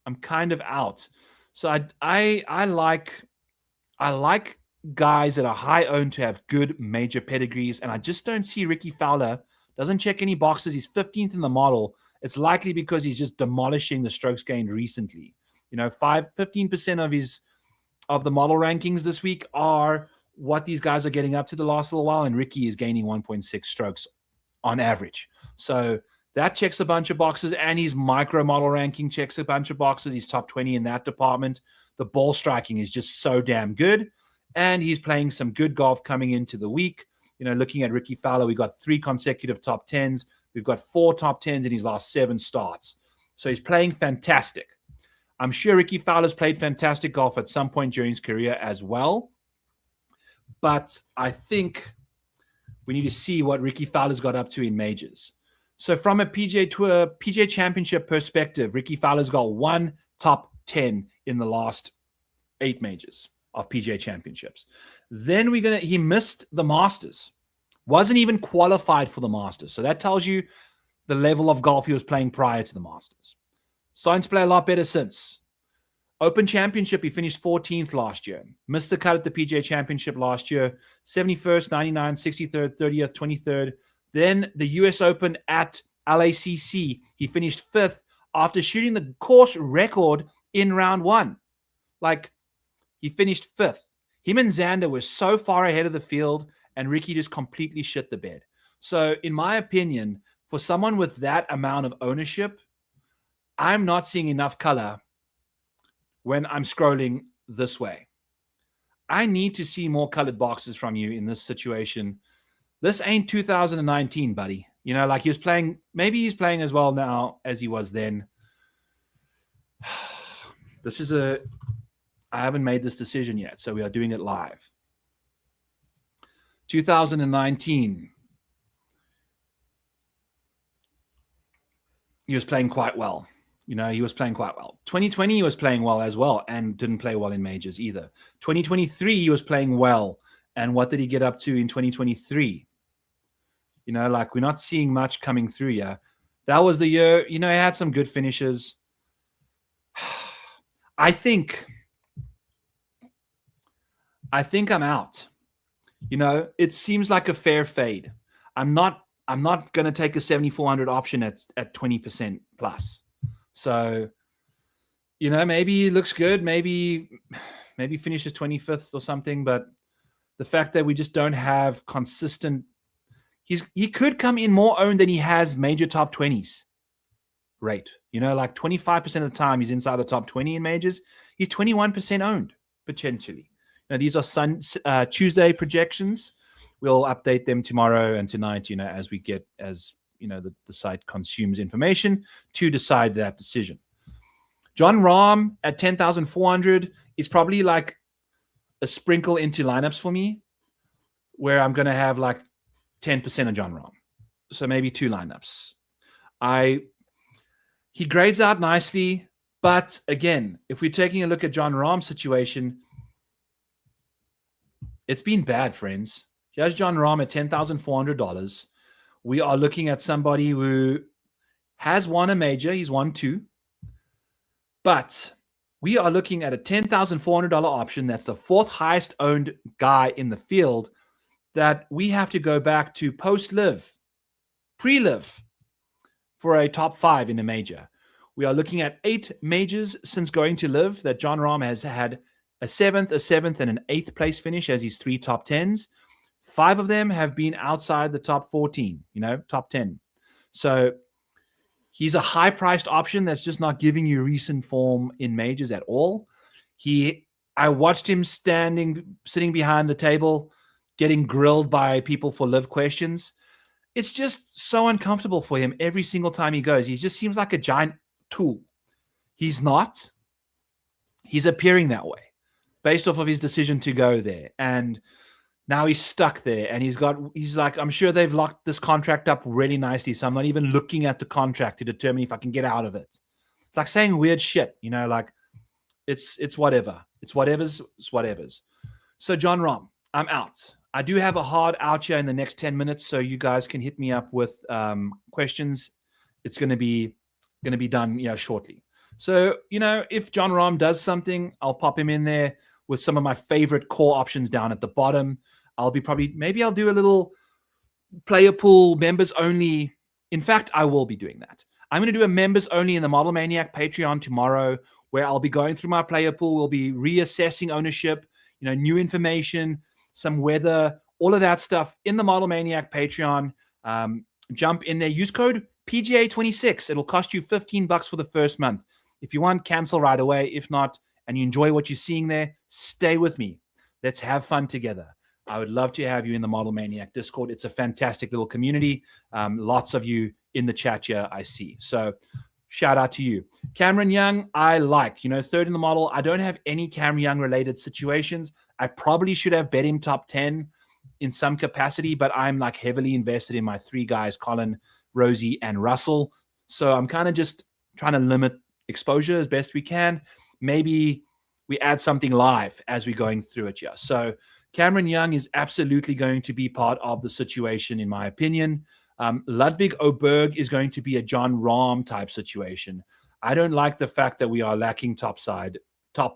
I'm kind of out. So I like guys that are high owned to have good major pedigrees. And I just don't see Ricky Fowler doesn't check any boxes. He's 15th in the model. It's likely because he's just demolishing the strokes gained recently. You know, 15% of the model rankings this week are what these guys are getting up to the last little while. And Ricky is gaining 1.6 strokes on average. So that checks a bunch of boxes, and his micro model ranking checks a bunch of boxes. He's top 20 in that department. The ball striking is just so damn good, and he's playing some good golf coming into the week. You know, looking at Ricky Fowler, we got 3 consecutive top 10s. We've got 4 top 10s in his last 7 starts. So he's playing fantastic. I'm sure Ricky Fowler's played fantastic golf at some point during his career as well. But I think we need to see what Ricky Fowler's got up to in majors. So from a PGA Championship perspective, Ricky Fowler's got 1 top 10 in the last 8 majors of PGA Championships. Then he missed the Masters. Wasn't even qualified for the Masters. So that tells you the level of golf he was playing prior to the Masters. Starting to play a lot better since. Open Championship, he finished 14th last year. Missed the cut at the PGA Championship last year. 71st, 99th, 63rd, 30th, 23rd. Then the US Open at LACC, he finished 5th after shooting the course record in round 1. Like, he finished 5th. Him and Xander were so far ahead of the field, and Ricky just completely shit the bed. So, in my opinion, for someone with that amount of ownership, I'm not seeing enough color when I'm scrolling this way. I need to see more colored boxes from you in this situation. This ain't 2019, buddy. You know, like he was playing, maybe he's playing as well now as he was then. I haven't made this decision yet, so we are doing it live. 2019. He was playing quite well. You know, he was playing quite well. 2020, he was playing well as well and didn't play well in majors either. 2023, he was playing well. And what did he get up to in 2023? You know, like, we're not seeing much coming through here. That was the year, you know, he had some good finishes. I think I'm out. You know, it seems like a fair fade. I'm not going to take a 7,400 option at 20% plus. So, you know, maybe he looks good. Maybe finishes 25th or something. But the fact that we just don't have consistent, he could come in more owned than he has major top 20s rate. You know, like 25% of the time he's inside the top 20 in majors. He's 21% owned potentially. Now, these are Tuesday projections. We'll update them tomorrow and tonight, you know, as you know, the site consumes information to decide that decision. John Rahm at 10,400 is probably like a sprinkle into lineups for me, where I'm going to have like 10% of John Rahm. So maybe 2 lineups. He grades out nicely, but again, if we're taking a look at John Rahm's situation, it's been bad, friends. Here's John Rahm at $10,400. We are looking at somebody who has won a major. He's won 2. But we are looking at a $10,400 option. That's the 4th highest owned guy in the field. that we have to go back to post-live, pre-live for a top 5 in a major. We are looking at 8 majors since going to live that Jon Rahm has had a 7th, and an 8th place finish as his 3 top 10s. 5 of them have been outside the top 14, top 10. So he's a high-priced option that's just not giving you recent form in majors at all. I watched him sitting behind the table, getting grilled by people for live questions. It's just so uncomfortable for him every single time he goes. He just seems like a giant tool. He's not. He's appearing that way based off of his decision to go there. And now he's stuck there, and he's like, I'm sure they've locked this contract up really nicely, so I'm not even looking at the contract to determine if I can get out of it. It's like saying weird shit, like it's whatever. It's whatever's. So Jon Rahm, I'm out. I do have a hard out here in the next 10 minutes, so you guys can hit me up with questions. It's going to be done shortly. So, if Jon Rahm does something, I'll pop him in there with some of my favorite core options down at the bottom. Maybe I'll do a little player pool members only. In fact, I will be doing that. I'm going to do a members only in the Model Maniac Patreon tomorrow, where I'll be going through my player pool. We'll be reassessing ownership, new information, some weather, all of that stuff in the Model Maniac Patreon. Jump in there. Use code PGA26. It'll cost you $15 for the first month. If you want, cancel right away. If not, and you enjoy what you're seeing there, stay with me. Let's have fun together. I would love to have you in the Model Maniac Discord. It's a fantastic little community. Lots of you in the chat here, I see. So shout out to you. Cameron Young, I like. Third in the model. I don't have any Cameron Young related situations. I probably should have bet him top 10 in some capacity, but I'm like heavily invested in my 3 guys, Colin, Rosie, and Russell. So I'm kind of just trying to limit exposure as best we can. Maybe we add something live as we're going through it here. So Cameron Young is absolutely going to be part of the situation, in my opinion. Ludwig Oberg is going to be a Jon Rahm type situation. I don't like the fact that we are lacking top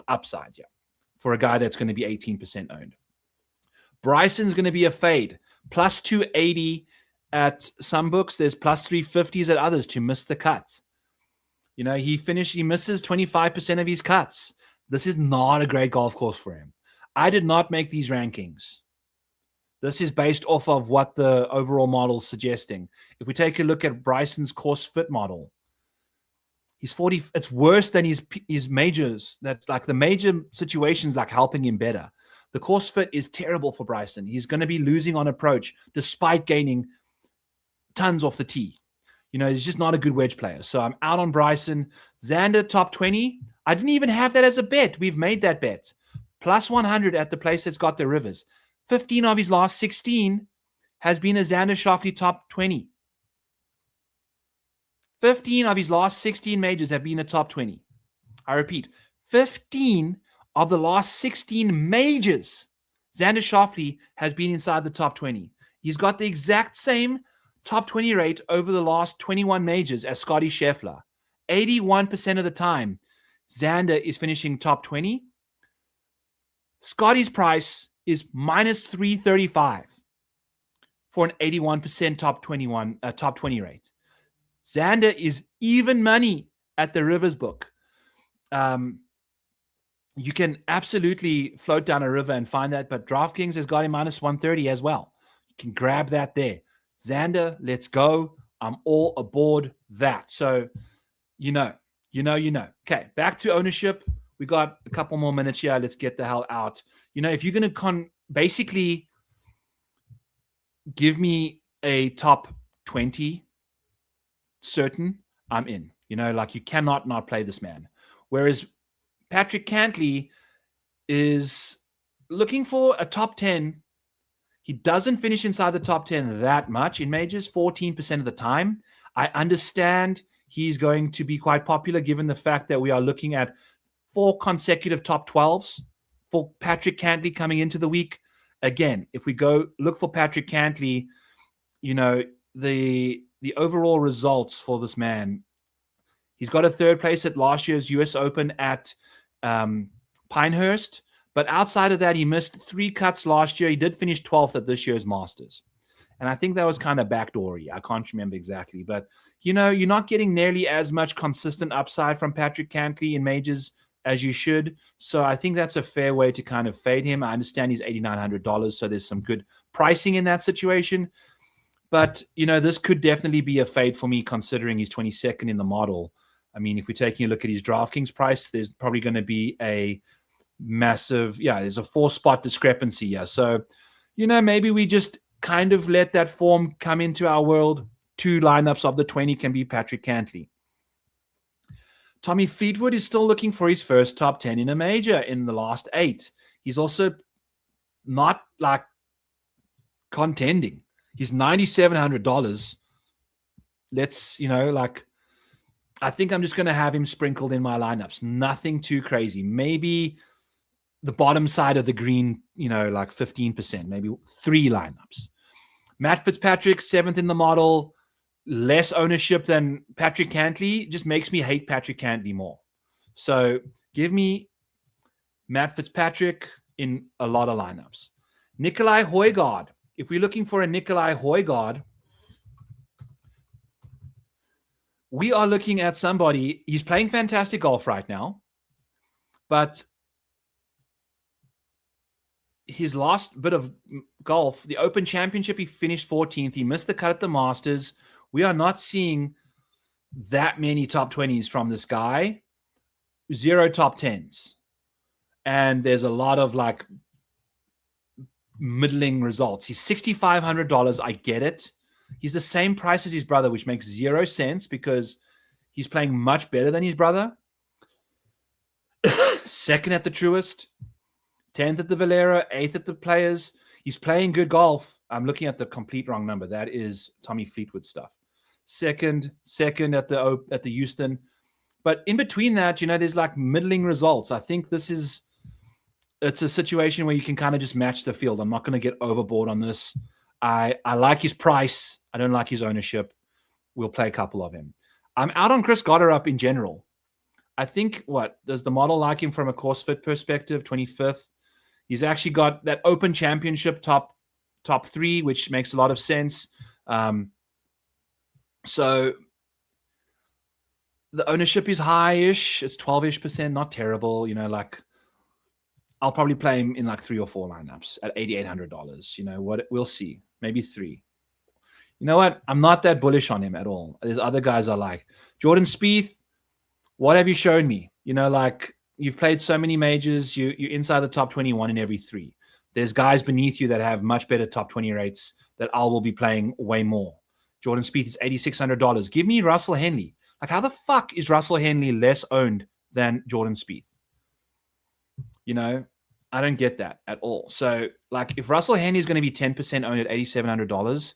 upside for a guy that's going to be 18% owned. Bryson's going to be a fade. Plus 280 at some books. There's plus 350s at others to miss the cut. He misses 25% of his cuts. This is not a great golf course for him. I did not make these rankings. This is based off of what the overall model is suggesting. If we take a look at Bryson's course fit model, he's 40. It's worse than his majors. That's like the major situations like helping him better. The course fit is terrible for Bryson. He's going to be losing on approach despite gaining tons off the tee. He's just not a good wedge player. So I'm out on Bryson. Xander, top 20. I didn't even have that as a bet. We've made that bet. Plus 100 at the place that's got the rivers. 15 of his last 16 has been a Xander Schauffele top 20. 15 of his last 16 majors have been a top 20. I repeat, 15 of the last 16 majors, Xander Schauffele has been inside the top 20. He's got the exact same top 20 rate over the last 21 majors as Scottie Scheffler. 81% of the time, Xander is finishing top 20. Scottie's price is minus 335 for an 81% top 20 rate. Xander is even money at the Rivers book. You can absolutely float down a river and find that, but DraftKings has got him minus 130 as well. You can grab that there. Xander, let's go. I'm all aboard that. So, you know. Okay, back to ownership. We got a couple more minutes here. Let's get the hell out. If you're going to basically give me a top 20 certain, I'm in. You cannot not play this man. Whereas Patrick Cantley is looking for a top 10. He doesn't finish inside the top 10 that much in majors, 14% of the time. I understand he's going to be quite popular given the fact that we are looking at 4 consecutive top 12s for Patrick Cantley coming into the week. Again, if we go look for Patrick Cantley, the overall results for this man, he's got a 3rd place at last year's US Open at Pinehurst, But outside of that, he missed 3 cuts last year. He did finish 12th at this year's Masters. And I think that was kind of backdoory. I can't remember exactly. But, you know, you're not getting nearly as much consistent upside from Patrick Cantley in majors as you should. So I think that's a fair way to kind of fade him. I understand he's $8,900, so there's some good pricing in that situation. But, you know, this could definitely be a fade for me considering he's 22nd in the model. I mean, if we're taking a look at his DraftKings price, there's probably going to be a massive, there's a 4-spot discrepancy here. So, you know, maybe we just kind of let that form come into our world. 2 lineups of the 20 can be Patrick Cantley. Tommy Fleetwood is still looking for his first top 10 in a major in the last 8. He's also not like contending. He's $9,700. Let's, you know, like, I think I'm just going to have him sprinkled in my lineups. Nothing too crazy. Maybe the bottom side of the green, you know, like 15%, maybe 3 lineups. Matt Fitzpatrick, 7th in the model, less ownership than Patrick Cantley, just makes me hate Patrick Cantley more. So give me Matt Fitzpatrick in a lot of lineups. Nicolai Højgaard. If we're looking for a Nicolai Højgaard, we are looking at somebody, he's playing fantastic golf right now, but his last bit of golf, the Open Championship, he finished 14th. He missed the cut at the Masters. We are not seeing that many top 20s from this guy. 0 top 10s. And there's a lot of like middling results. He's $6,500. I get it. He's the same price as his brother, which makes 0 sense because he's playing much better than his brother. 2nd at the Truist, 10th at the Valero, 8th at the Players. He's playing good golf. I'm looking at the complete wrong number. That is Tommy Fleetwood stuff. Second at the Houston. But in between that, you know, there's like middling results. I think it's a situation where you can kind of just match the field. I'm not going to get overboard on this. I like his price. I don't like his ownership. We'll play a couple of him. I'm out on Chris Gotterup in general. I think, does the model like him from a course fit perspective? 25th. He's actually got that Open Championship top 3, which makes a lot of sense. So the ownership is high-ish. It's 12-ish%, not terrible. You know, like I'll probably play him in like 3 or 4 lineups at $8,800. You know what? We'll see. Maybe 3. You know what? I'm not that bullish on him at all. There's other guys I like. Jordan Spieth, what have you shown me? You know, like you've played so many majors. You're inside the top 21 in every 3. There's guys beneath you that have much better top 20 rates that I will be playing way more. Jordan Spieth is $8,600. Give me Russell Henley. Like, how the fuck is Russell Henley less owned than Jordan Spieth? You know, I don't get that at all. So, like, if Russell Henley is going to be 10% owned at $8,700,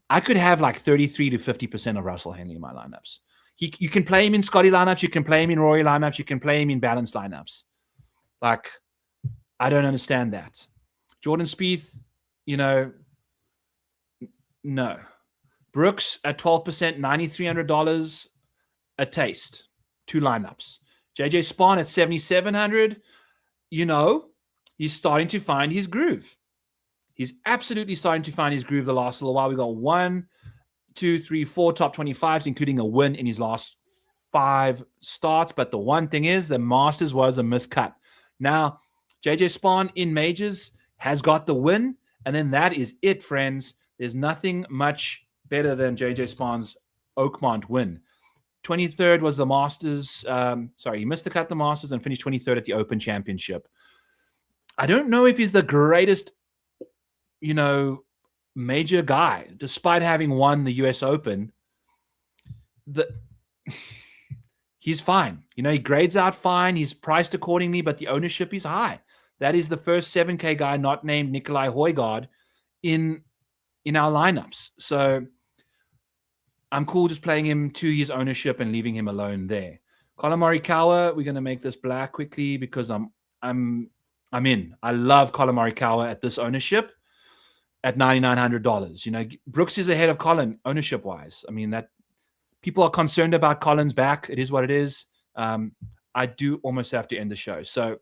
I could have like 33 to 50% of Russell Henley in my lineups. You can play him in Scotty lineups. You can play him in Rory lineups. You can play him in balanced lineups. Like, I don't understand that. Jordan Spieth, you know, no. Brooks at 12%, $9,300, a taste. 2 lineups. JJ Spawn at $7,700. You know, he's starting to find his groove. He's absolutely starting to find his groove the last little while. We got 1, 2, 3, 4 top 25s, including a win in his last 5 starts. But the one thing is, the Masters was a miscut. Now, JJ Spawn in majors has got the win, and then that is it, friends. There's nothing much better than JJ Spawn's Oakmont win. 23rd was the Masters. He missed the cut at the Masters and finished 23rd at the Open Championship. I don't know if he's the greatest, you know, major guy, despite having won the US Open. He's fine. You know, he grades out fine. He's priced accordingly, but the ownership is high. That is the first 7K guy not named Nicolai Højgaard in our lineups. So I'm cool just playing him to his ownership and leaving him alone there. Colin Morikawa, we're going to make this black quickly because I'm in. I love Colin Morikawa at this ownership at $9,900. You know, Brooks is ahead of Colin ownership-wise. I mean, that people are concerned about Colin's back. It is what it is. I do almost have to end the show. So,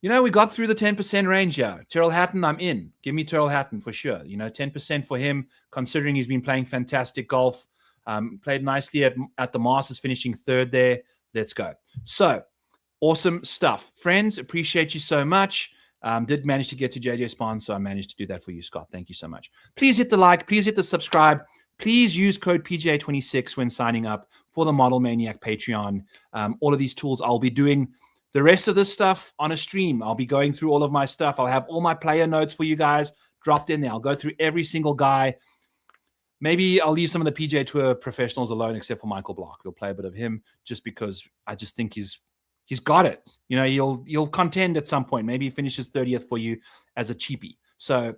You know, we got through the 10% range here. Tyrrell Hatton, I'm in. Give me Tyrrell Hatton for sure. You know, 10% for him, considering he's been playing fantastic golf. Played nicely at the Masters, finishing third there. Let's go. So, awesome stuff. Friends, appreciate you so much. Did manage to get to JJ Spawn, so I managed to do that for you, Scott. Thank you so much. Please hit the like. Please hit the subscribe. Please use code PGA26 when signing up for the Model Maniac Patreon. All of these tools, I'll be doing the rest of this stuff on a stream. I'll be going through all of my stuff. I'll have all my player notes for you guys dropped in there. I'll go through every single guy. Maybe I'll leave some of the PGA Tour professionals alone, except for Michael Block. We'll play a bit of him just because I just think he's got it. You know, he'll contend at some point. Maybe he finishes 30th for you as a cheapie. So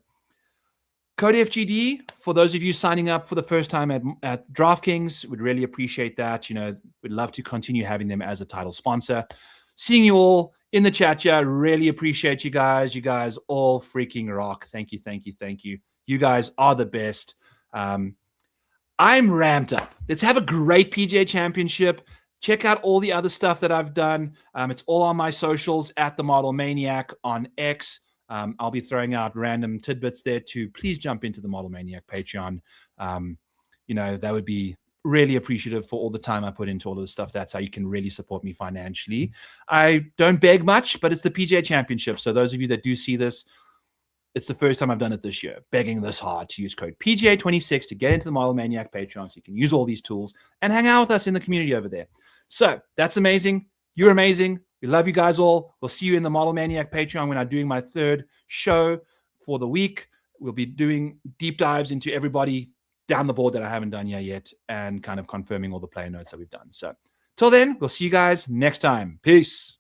code FGD for those of you signing up for the first time at DraftKings. Would really appreciate that. You know, we'd love to continue having them as a title sponsor. Seeing you all in the chat here. Really appreciate you guys. You guys all freaking rock. Thank you, thank you, thank you. You guys are the best. I'm ramped up. Let's have a great PGA Championship. Check out all the other stuff that I've done. It's all on my socials at the Model Maniac on X. I'll be throwing out random tidbits there too. Please jump into the Model Maniac Patreon. You know, that would be really appreciative for all the time I put into all of this stuff. That's how you can really support me financially. I don't beg much, but it's the PGA Championship. So those of you that do see this, it's the first time I've done it this year, begging this hard to use code PGA26 to get into the Model Maniac Patreon so you can use all these tools and hang out with us in the community over there. So that's amazing. You're amazing. We love you guys all. We'll see you in the Model Maniac Patreon when I'm doing my third show for the week. We'll be doing deep dives into everybody down the board that I haven't done yet and kind of confirming all the player notes that we've done. So till then, we'll see you guys next time. Peace.